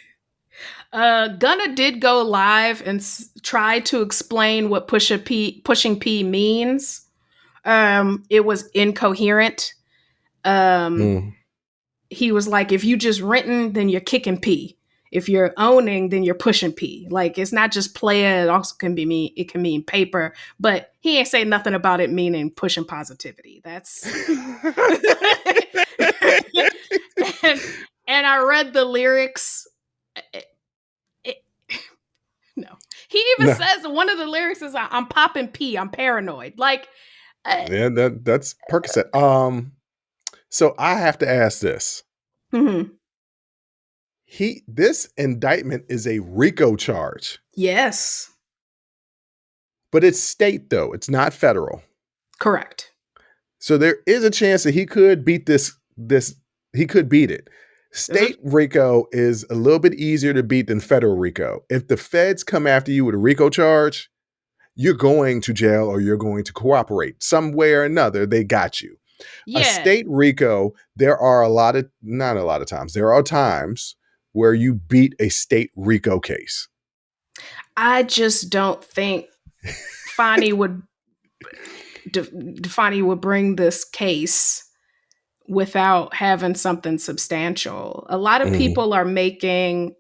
Gunna did go live and try to explain what pushing P means. It was incoherent. He was like, if you just renting, then you're kicking P. If you're owning, then you're pushing P. Like, it's not just player. It also can mean paper. But he ain't say nothing about it meaning pushing positivity. That's and I read the lyrics. No, he even says one of the lyrics is, "I'm popping P. I'm paranoid." Like, yeah, that's Percocet. So I have to ask this. Mm-hmm. This indictment is a RICO charge. Yes. But it's state, though. It's not federal. Correct. So there is a chance that he could beat he could beat it. State RICO is a little bit easier to beat than federal RICO. If the feds come after you with a RICO charge, you're going to jail or you're going to cooperate. Some way or another, they got you. Yeah. A state RICO, there are not a lot of times, there are times where you beat a state RICO case. I just don't think Fani would bring this case without having something substantial. A lot of people are making,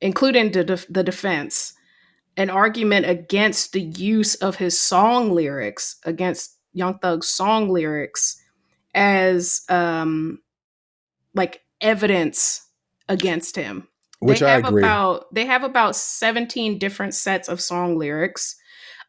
including the defense, an argument against the use of his song lyrics, against Young Thug's song lyrics, as like evidence against him. Which I agree. They have about 17 different sets of song lyrics.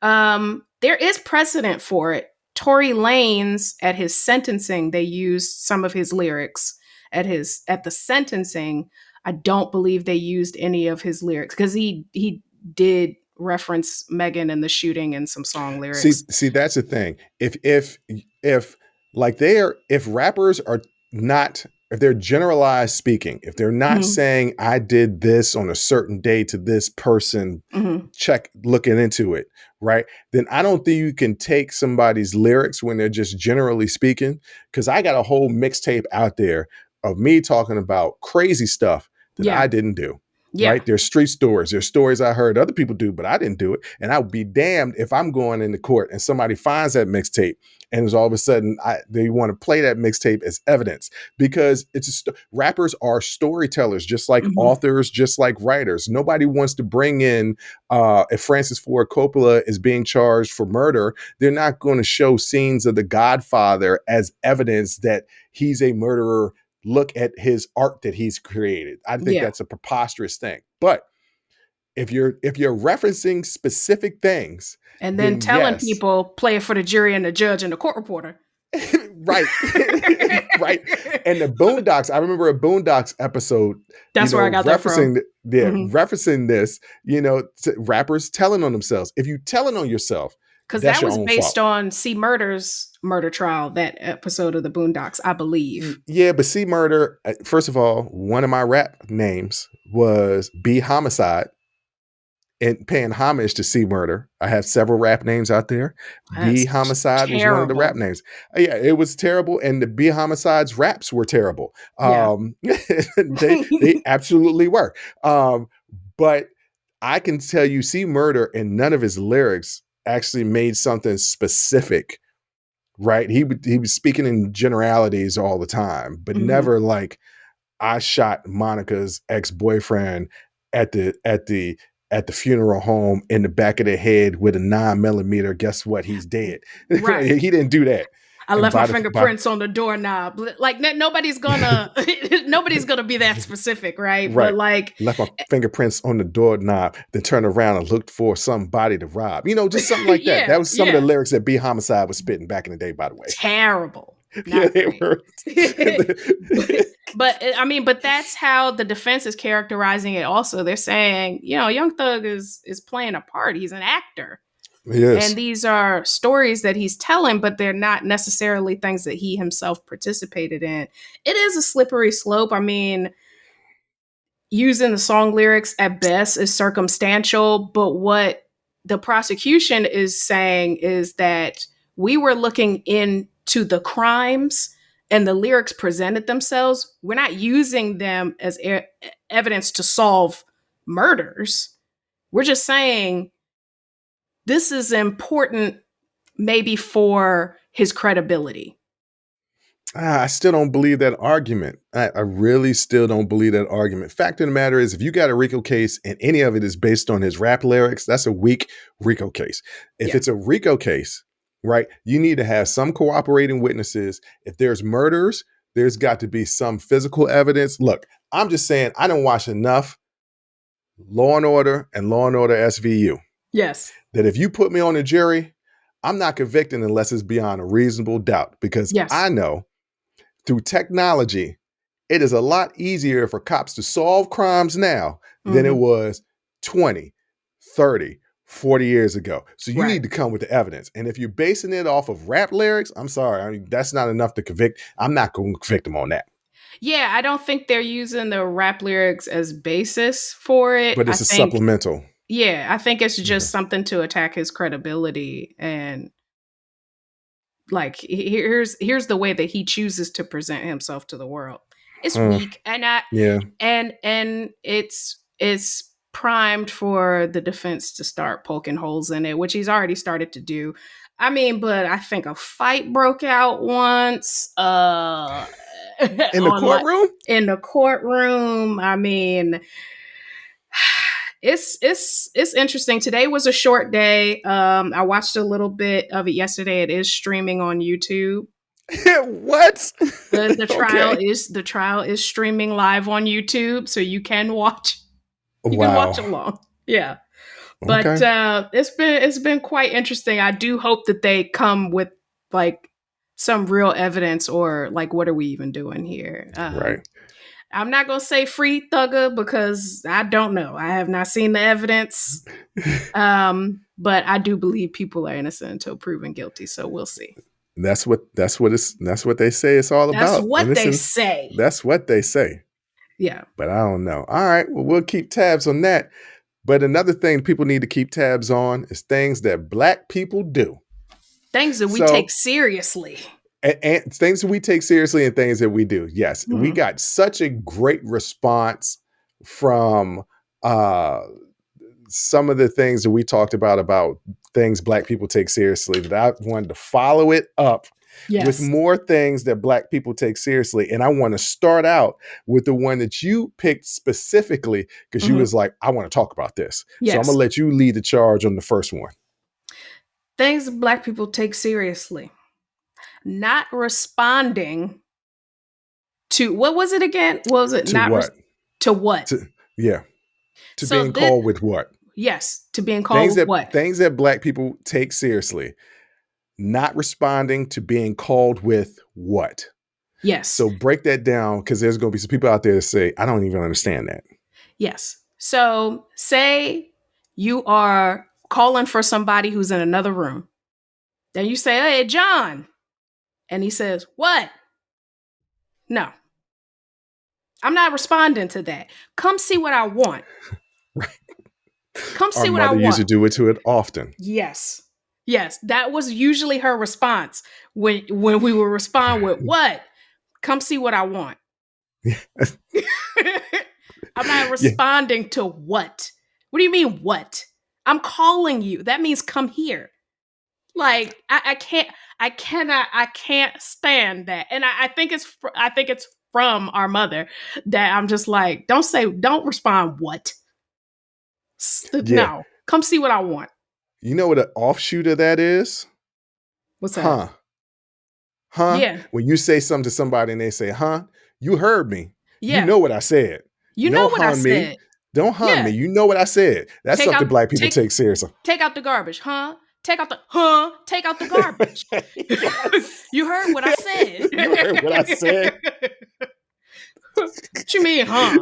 There is precedent for it. Tory Lanez, at his sentencing, they used some of his lyrics at the sentencing. I don't believe they used any of his lyrics because he did reference Megan and the shooting and some song lyrics. See, that's the thing. If rappers are not, if they're generalized speaking, if they're not saying I did this on a certain day to this person, looking into it, right? Then I don't think you can take somebody's lyrics when they're just generally speaking, because I got a whole mixtape out there of me talking about crazy stuff that I didn't do. Yeah. Right? There's street stories. There's stories I heard other people do, but I didn't do it. And I would be damned if I'm going into court and somebody finds that mixtape and is all of a sudden they want to play that mixtape as evidence, because rappers are storytellers, just like authors, just like writers. Nobody wants to bring in if Francis Ford Coppola is being charged for murder, they're not going to show scenes of The Godfather as evidence that he's a murderer. Look at his art that he's created. I think that's a preposterous thing. But if you're referencing specific things, and then telling people play it for the jury and the judge and the court reporter. Right. Right. And the Boondocks, I remember a Boondocks episode. That's where I got that from. Referencing this, rappers telling on themselves. If you telling on yourself, because that was based on C. Murder's murder trial, that episode of the Boondocks, I believe. Yeah, but C. Murder, first of all, one of my rap names was B. Homicide, and paying homage to C. Murder. I have several rap names out there. B. Homicide was one of the rap names. Yeah, it was terrible, and the B. Homicide's raps were terrible. They absolutely were. But I can tell you, C. Murder and none of his lyrics actually made something specific, right? He was speaking in generalities all the time, but never like, I shot Monica's ex-boyfriend at the funeral home in the back of the head with a 9mm. Guess what? He's dead. Right. He didn't do that. I left my fingerprints on the doorknob. Like nobody's gonna be that specific, right? But like, left my fingerprints on the doorknob, then turned around and lolooked for somebody to rob. Just something like that. That was some of the lyrics that B. Homicide was spitting back in the day, by the way. Terrible. They were. but that's how the defense is characterizing it. Also, they're saying, Young Thug is playing a part. He's an actor. Yes. And these are stories that he's telling, but they're not necessarily things that he himself participated in. It is a slippery slope. I mean, using the song lyrics at best is circumstantial, but what the prosecution is saying is that we were looking into the crimes and the lyrics presented themselves. We're not using them as evidence to solve murders. We're just saying this is important maybe for his credibility. I still don't believe that argument. I really still don't believe that argument. Fact of the matter is, if you got a RICO case and any of it is based on his rap lyrics, that's a weak RICO case. If it's a RICO case, right, you need to have some cooperating witnesses. If there's murders, there's got to be some physical evidence. Look, I'm just saying, I don't watch enough Law and Order and Law and Order SVU. Yes. That if you put me on a jury, I'm not convicting unless it's beyond a reasonable doubt, because I know through technology, it is a lot easier for cops to solve crimes now than it was 20, 30, 40 years ago. So you need to come with the evidence. And if you're basing it off of rap lyrics, I'm sorry, I mean, that's not enough to convict. I'm not going to convict them on that. Yeah, I don't think they're using the rap lyrics as basis for it. But it's supplemental. Yeah, I think it's just something to attack his credibility, and like here's the way that he chooses to present himself to the world. It's weak, and and it's primed for the defense to start poking holes in it, which he's already started to do. I mean, but I think a fight broke out once in the courtroom. In the courtroom, I mean. It's interesting. Today was a short day. I watched a little bit of it yesterday. It is streaming on YouTube. What? The trial is streaming live on YouTube, so you can watch. You can watch along. Yeah, but it's been quite interesting. I do hope that they come with like some real evidence, or like, what are we even doing here? Right. I'm not going to say free Thugger because I don't know. I have not seen the evidence. But I do believe people are innocent until proven guilty. So we'll see. That's what they say it's all about. That's what they say. That's what they say. Yeah. But I don't know. All right. Well, we'll keep tabs on that. But another thing people need to keep tabs on is things that Black people do. Things that we take seriously. And things that we take seriously and things that we do. Yes. We got such a great response from uh, some of the things that we talked about things Black people take seriously, that I wanted to follow it up with Yes. more things that Black people take seriously. And I want to start out with the one that you picked specifically because you was like, I want to talk about this. Yes. So I'm going to let you lead the charge on the first one. Things Black people take seriously. Not responding to, what was it again? What was it? To what? To what? To being called with what? Yes, to being called with what? Things that Black people take seriously. Not responding to being called with what? Yes. So break that down, because there's going to be some people out there that say, I don't even understand that. Yes. So say you are calling for somebody who's in another room. Then you say, hey, John. And he says, what? No. I'm not responding to that. Come see what I want. Right. Come see Our what I mother want. used to do it to it often. Yes. Yes. That was usually her response when we would respond with, what? Come see what I want. I'm not responding to what? What do you mean, what? I'm calling you. That means come here. Like, I can't stand that. And I think it's from our mother that I'm just like, don't respond what? No, come see what I want. You know what an offshoot of that is? What's that? Huh? Yeah. When you say something to somebody and they say, huh? You heard me. Yeah. You know what I said. You know what I said. Me. Don't hun me. You know what I said. That's something Black people take seriously. Take out the garbage, huh? Take out the garbage. Yes. You heard what I said. You heard what I said. What you mean, huh?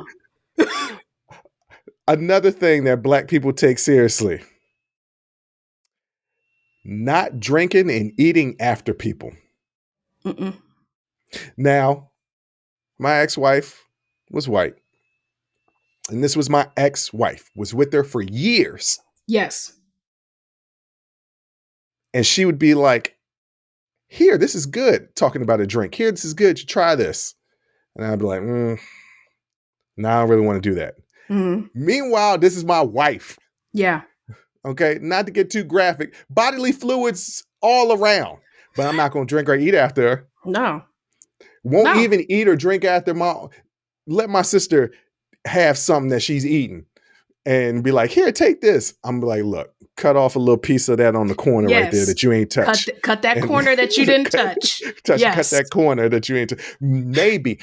Another thing that Black people take seriously. Not drinking and eating after people. Mm-mm. Now, my ex-wife was white. And this was my ex-wife. Was with her for years. Yes. And she would be like, here, this is good. Talking about a drink. Here, this is good. You try this. And I'd be like, no, I don't really want to do that. Mm-hmm. Meanwhile, this is my wife. Yeah. Okay. Not to get too graphic. Bodily fluids all around. But I'm not going to drink or eat after her. No. Won't even eat or drink after let my sister have something that she's eating and be like, here, take this. I'm like, look, cut off a little piece of that on the corner right there that you ain't touched. Cut that corner that you didn't touch. Cut that corner that you ain't touched. Maybe.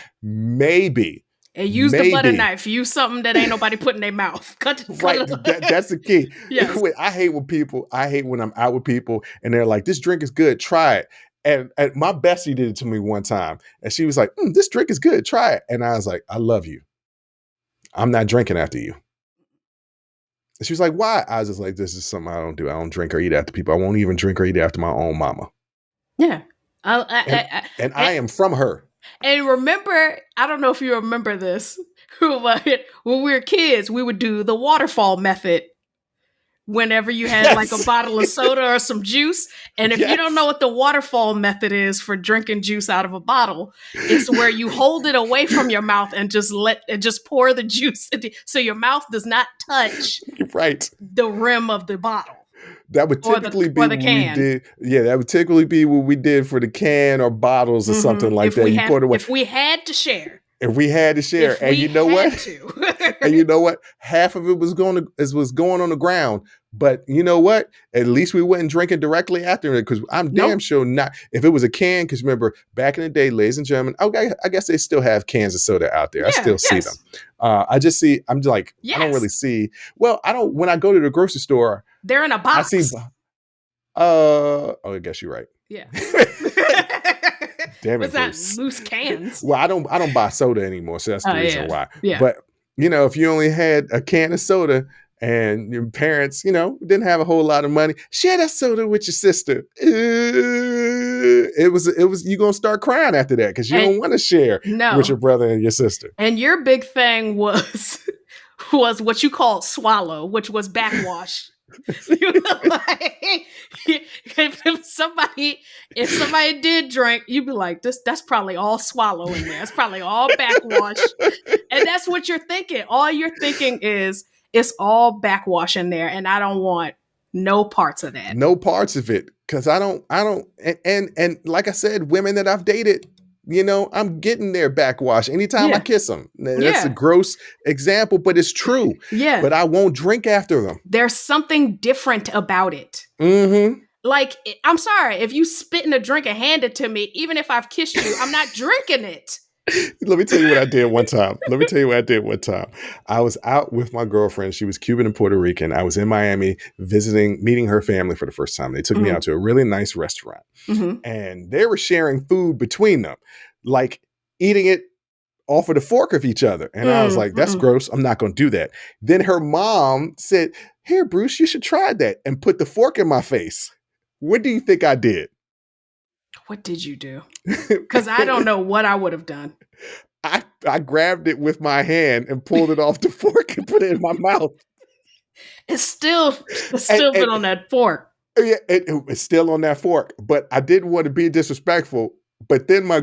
And use the butter knife. Use something that ain't nobody put in their mouth. Cut that's the key. Yes. I hate when I'm out with people and they're like, this drink is good. Try it. And my bestie did it to me one time. And she was like, this drink is good. Try it. And I was like, I love you. I'm not drinking after you. And she was like, why? I was just like, this is something I don't do. I don't drink or eat after people. I won't even drink or eat after my own mama. Yeah. I am from her. And remember, I don't know if you remember this, but when we were kids, we would do the waterfall method whenever you had like a bottle of soda or some juice. And if you don't know what the waterfall method is for drinking juice out of a bottle, it's where you hold it away from your mouth and just pour the juice so your mouth does not touch the rim of the bottle. That would typically be what we did. Yeah, that would typically be what we did for the can or bottles or something like that. You pour it away. If we had to share. And you know what? And you know what? Half of it was going on the ground. But you know what? At least we wasn't drinking directly after it, because I'm damn sure not. If it was a can, because remember, back in the day, ladies and gentlemen, I guess they still have cans of soda out there. I still see them. I don't really see. Well, I don't. When I go to the grocery store, they're in a box. I see. I guess you're right. Yeah. Damn it, was that loose cans? Well, I don't buy soda anymore, so that's the reason why. Yeah. But if you only had a can of soda and your parents, didn't have a whole lot of money, share that soda with your sister. It was you're gonna start crying after that because you don't want to share with your brother and your sister. And your big thing was what you called swallow, which was backwash. If somebody did drink, you'd be like, that's probably all swallow in there. It's probably all backwash. And that's what you're thinking. All you're thinking is It's all backwash in there, and I don't want no parts of that. No parts of it. Cause I don't, and like I said, women that I've dated, I'm getting their backwash anytime I Yeah. kiss them. That's Yeah. a gross example, but it's true. Yeah. But I won't drink after them. There's something different about it. Mm-hmm. Like, I'm sorry, if you spit in a drink and hand it to me, even if I've kissed you, I'm not drinking it. Let me tell you what I did one time. I was out with my girlfriend. She was Cuban and Puerto Rican. I was in Miami meeting her family for the first time. They took me out to a really nice restaurant. Mm-hmm. And they were sharing food between them, like eating it off of the fork of each other. And I was like, that's gross. I'm not going to do that. Then her mom said, here, Bruce, you should try that, and put the fork in my face. What do you think I did? What did you do? Because I don't know what I would have done. I grabbed it with my hand and pulled it off the fork and put it in my mouth. It's still been on that fork. Yeah, it's still on that fork. But I didn't want to be disrespectful. But then my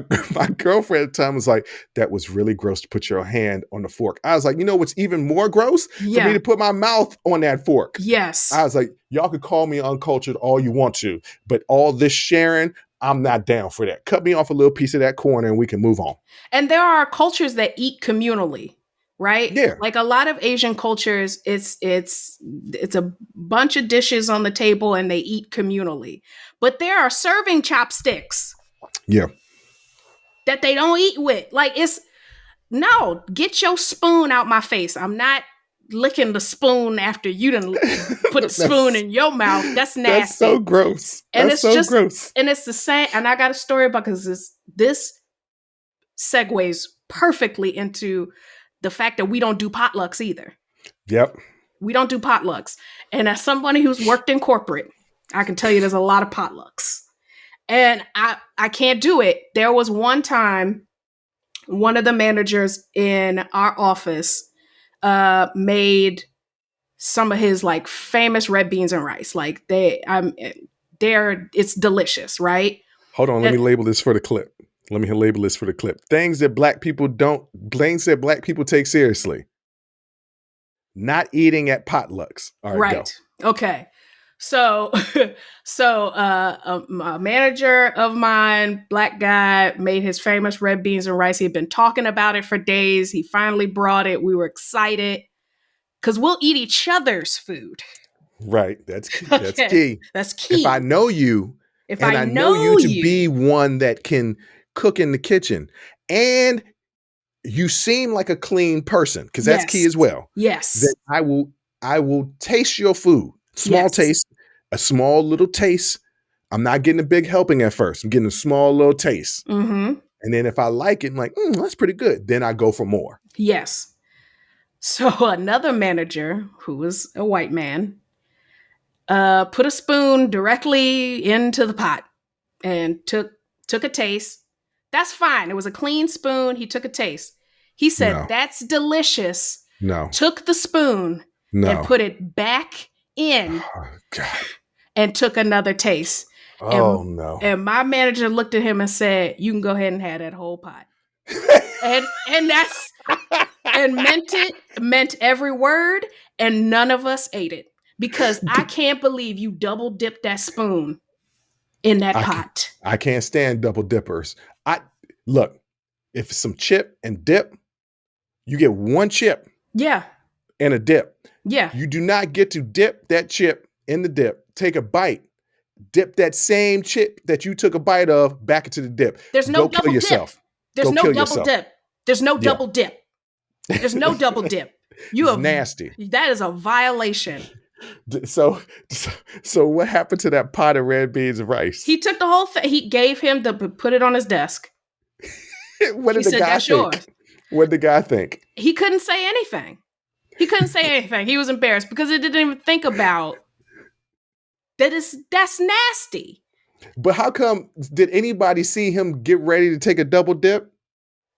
girlfriend at the time was like, that was really gross to put your hand on the fork. I was like, you know what's even more gross? For me to put my mouth on that fork. Yes. I was like, y'all could call me uncultured all you want to, but all this sharing, I'm not down for that. Cut me off a little piece of that corner and we can move on. And there are cultures that eat communally, right? Yeah. Like a lot of Asian cultures, it's a bunch of dishes on the table and they eat communally. But there are serving chopsticks. Yeah. That they don't eat with. Like, no, get your spoon out my face. I'm not licking the spoon after you done put the spoon in your mouth. That's nasty. That's so gross. And that's so gross. And it's the same. And I got a story about, because this segues perfectly into the fact that we don't do potlucks either. Yep. We don't do potlucks. And as somebody who's worked in corporate, I can tell you there's a lot of potlucks. And I can't do it. There was one time, one of the managers in our office made some of his like famous red beans and rice. Like it's delicious, right? Hold on, let me label this for the clip. Things that black people take seriously. Not eating at potlucks. All right. Go. Okay. So a manager of mine, black guy, made his famous red beans and rice. He'd been talking about it for days. He finally brought it. We were excited because we'll eat each other's food. Right. That's key. That's key. If I know you, and I know you to be one that can cook in the kitchen, and you seem like a clean person, because that's key as well. Yes. Then I will taste your food. Small taste, a small little taste. I'm not getting a big helping at first. I'm getting a small little taste. Mm-hmm. And then if I like it, I'm like, that's pretty good. Then I go for more. Yes. So another manager, who was a white man, put a spoon directly into the pot and took a taste. That's fine. It was a clean spoon. He took a taste. He said, that's delicious. No. Took the spoon and put it back in and took another taste. No. And my manager looked at him and said, you can go ahead and have that whole pot. and that's and meant every word, and none of us ate it. Because I can't believe you double dipped that spoon in that pot. I can't stand double dippers. Look, if it's some chip and dip, you get one chip. Yeah. And a dip. Yeah. You do not get to dip that chip in the dip, take a bite, dip that same chip that you took a bite of back into the dip. There's no double dip. There's no double dip. There's no double dip. There's no double dip. It's nasty. That is a violation. So what happened to that pot of red beans and rice? He took the whole thing. He gave him put it on his desk. What did the guy think? What did the guy think? He couldn't say anything. He was embarrassed because he didn't even think about that's nasty. But how come, did anybody see him get ready to take a double dip?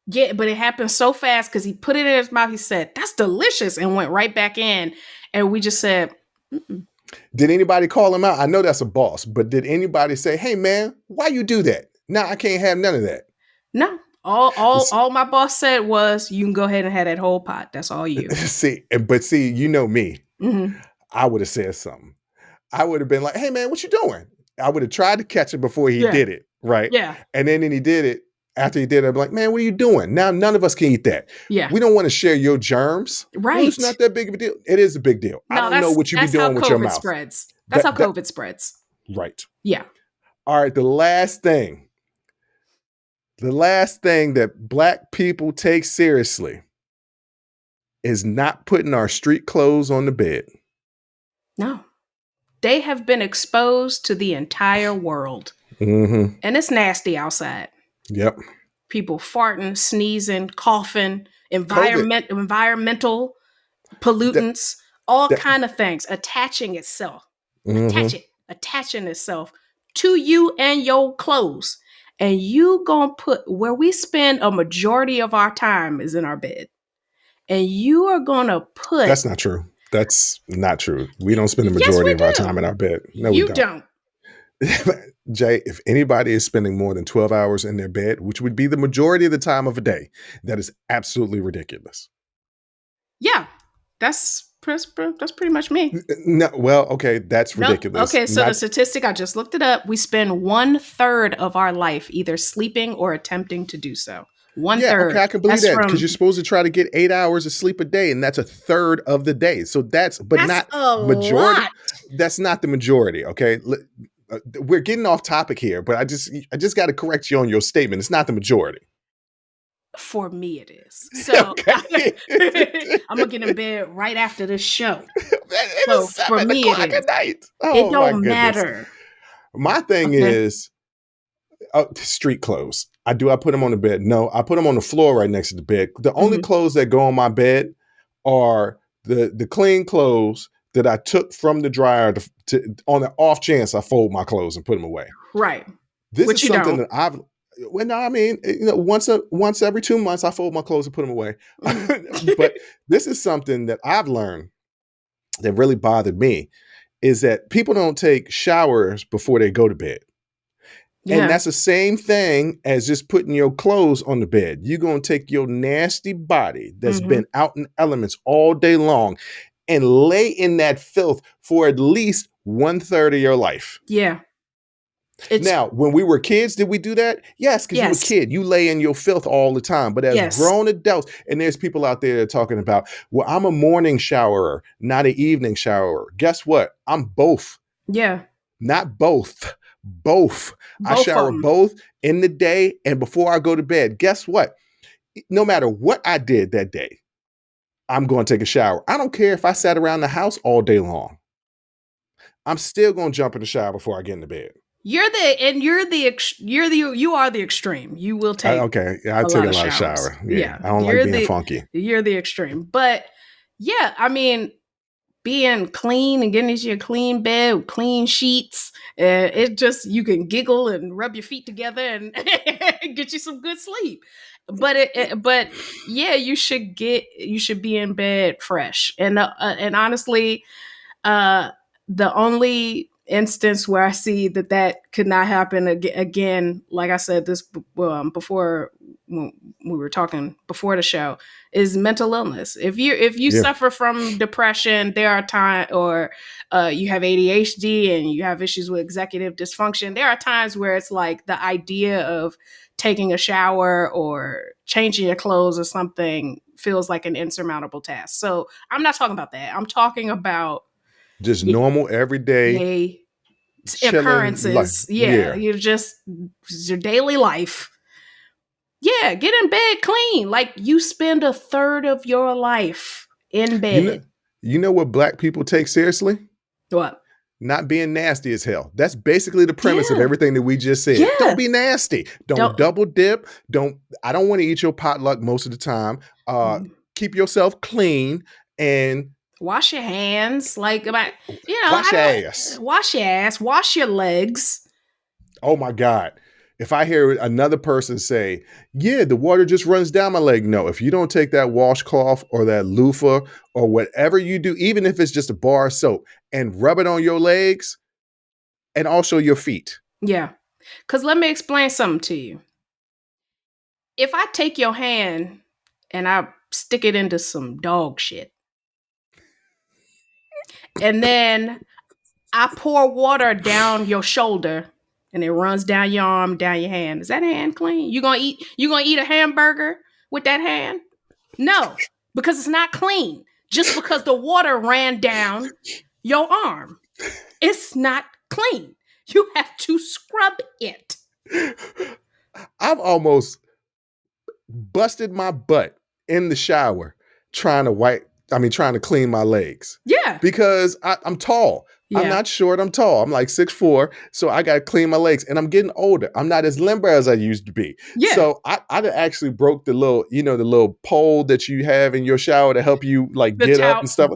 Yeah, but it happened so fast because he put it in his mouth. He said, that's delicious, and went right back in. And we just said, mm-mm. Did anybody call him out? I know that's a boss, but did anybody say, hey, man, why you do that? Nah, I can't have none of that. No, All my boss said was, you can go ahead and have that whole pot. That's all you. See, you know me. Mm-hmm. I would have said something. I would have been like, hey man, what you doing? I would have tried to catch him before he Yeah. did it. Right. Yeah. And then he did it. After he did it, I'd be like, man, what are you doing? Now none of us can eat that. Yeah. We don't want to share your germs. Right. Well, it's not that big of a deal. It is a big deal. No, I don't know what you be doing with your mouth. Spreads. That's how COVID spreads. Right. Yeah. All right. The last thing that Black people take seriously is not putting our street clothes on the bed. No. They have been exposed to the entire world. Mm-hmm. And it's nasty outside. Yep. People farting, sneezing, coughing, environmental pollutants, all kind of things attaching itself. Mm-hmm. Attaching itself to you and your clothes. And you gonna put where we spend a majority of our time is in our bed. And you are gonna put... That's not true. That's not true. We don't spend the majority of our time in our bed. No, we don't. Jay, if anybody is spending more than 12 hours in their bed, which would be the majority of the time of a day, that is absolutely ridiculous. Yeah, that's pretty much me. No, well, okay, that's ridiculous. Okay, so the statistic, I just looked it up. We spend 1/3 of our life either sleeping or attempting to do so. 1/3. Okay, I can believe that because you're supposed to try to get 8 hours of sleep a day, and that's 1/3 of the day. So that's not majority. Lot. That's not the majority. Okay, we're getting off topic here, but I just got to correct you on your statement. It's not the majority. For me, it is. So okay. I'm gonna get in bed right after this show. So for me, it is. At night. Oh, it don't matter. My thing is street clothes. I put them on the bed? No, I put them on the floor right next to the bed. The only clothes that go on my bed are the clean clothes that I took from the dryer on the off chance I fold my clothes and put them away. Right. This is something that I've... Well, no, I mean, once every 2 months I fold my clothes and put them away. But this is something that I've learned that really bothered me is that people don't take showers before they go to bed. Yeah. And that's the same thing as just putting your clothes on the bed. You're going to take your nasty body that's been out in elements all day long and lay in that filth for at least 1/3 of your life. Yeah. Now, when we were kids, did we do that? Yes, because you were a kid. You lay in your filth all the time. But as grown adults, and there's people out there talking about, well, I'm a morning showerer, not an evening showerer. Guess what? I'm both. Yeah. Not both. Both. I shower both in the day and before I go to bed. Guess what? No matter what I did that day, I'm going to take a shower. I don't care if I sat around the house all day long. I'm still going to jump in the shower before I get into bed. You are the extreme. You will take I take a lot of shower. Yeah. I don't like being funky. You're the extreme. But yeah, I mean, being clean and getting into your clean bed with clean sheets, it just, you can giggle and rub your feet together and get you some good sleep. But yeah, you should be in bed fresh. And honestly, the only instance where I see that could not happen again, like I said this before when we were talking before the show, is mental illness. If you suffer from depression, there are times, or you have ADHD and you have issues with executive dysfunction, there are times where it's like the idea of taking a shower or changing your clothes or something feels like an insurmountable task. So I'm not talking about that. I'm talking about just normal everyday occurrences. Yeah. You're just your daily life. Yeah, get in bed clean. Like, you spend 1/3 of your life in bed. You know what Black people take seriously? What? Not being nasty as hell. That's basically the premise of everything that we just said. Yeah. Don't be nasty. Don't double dip. I don't want to eat your potluck most of the time. Keep yourself clean and wash your hands. Like, wash your ass. Wash your ass. Wash your legs. Oh my God. If I hear another person say, yeah, the water just runs down my leg. No, if you don't take that washcloth or that loofah or whatever you do, even if it's just a bar of soap, and rub it on your legs and also your feet. Yeah. Because let me explain something to you. if I take your hand and I stick it into some dog shit, and then I pour water down your shoulder and it runs down your arm, down your hand, is that hand clean? You gonna eat a hamburger with that hand? No, because it's not clean. Just because the water ran down your arm, it's not clean. You have to scrub it. I've almost busted my butt in the shower trying to clean my legs. Yeah. Because I'm tall. Yeah. I'm not short, I'm tall. I'm like 6'4", so I got to clean my legs. And I'm getting older. I'm not as limber as I used to be. Yeah. So I actually broke the little pole that you have in your shower to help you like get up and stuff.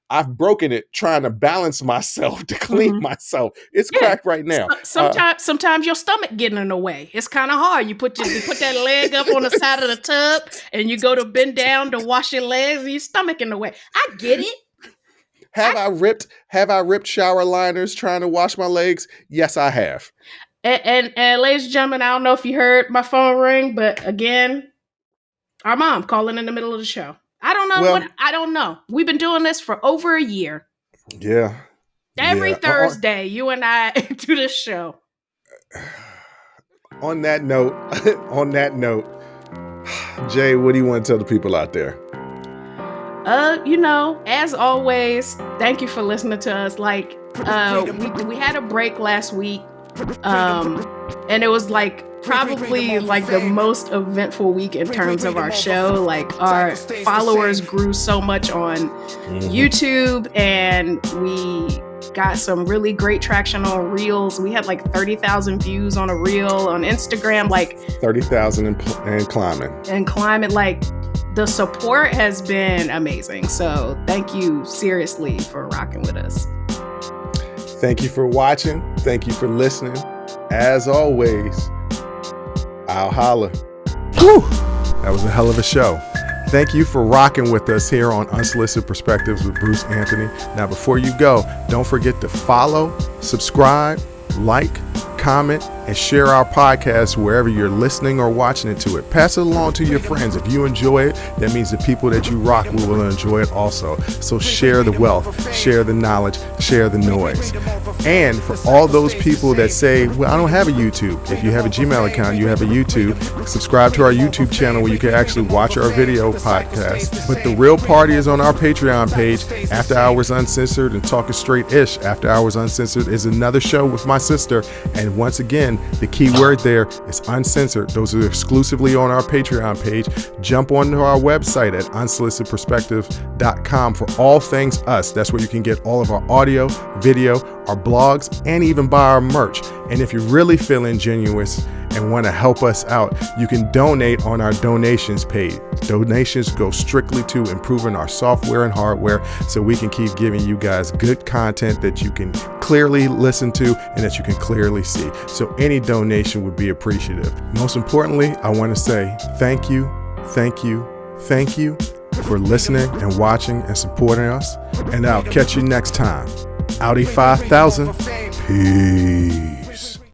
I've broken it trying to balance myself to clean myself. It's cracked right now. Sometimes your stomach getting in the way. It's kind of hard. You put that leg up on the side of the tub and you go to bend down to wash your legs and your stomach in the way. I get it. Have I ripped shower liners trying to wash my legs? Yes, I have. And ladies and gentlemen, I don't know if you heard my phone ring, but again, our mom calling in the middle of the show. I don't know. We've been doing this for over a year. Yeah. Every Thursday, you and I do this show. On that note, Jay, what do you want to tell the people out there? As always, thank you for listening to us. Like, we had a break last week, and it was like probably like the most eventful week in terms of our show. Like, our followers grew so much on YouTube, and we got some really great traction on Reels. We had like 30,000 views on a Reel on Instagram, like 30,000 and climbing. And climbing, like. The support has been amazing. So thank you seriously for rocking with us. Thank you for watching. Thank you for listening. As always, I'll holla. Whew, that was a hell of a show. Thank you for rocking with us here on Unsolicited Perspectives with Bruce Anthony. Now, before you go, don't forget to follow, subscribe, like, comment, and share our podcast wherever you're listening or watching it to it. Pass it along to your friends. If you enjoy it, that means the people that you rock will enjoy it also. So share the wealth, share the knowledge, share the noise. And for all those people that say, well, I don't have a YouTube. If you have a Gmail account, you have a YouTube. Subscribe to our YouTube channel where you can actually watch our video podcast. But the real party is on our Patreon page, After Hours Uncensored and Talking Straight-ish. After Hours Uncensored is another show with my sister. And once again, the key word there is uncensored. Those are exclusively on our Patreon page. Jump onto our website at unsolicitedperspectives.com for all things us. That's where you can get all of our audio, video, our blogs, and even buy our merch. And if you're really feeling genuine and want to help us out, you can donate on our donations page. Donations go strictly to improving our software and hardware so we can keep giving you guys good content that you can clearly listen to and that you can clearly see. So any donation would be appreciative. Most importantly, I want to say thank you for listening and watching and supporting us. And I'll catch you next time. Audi 5000. Peace.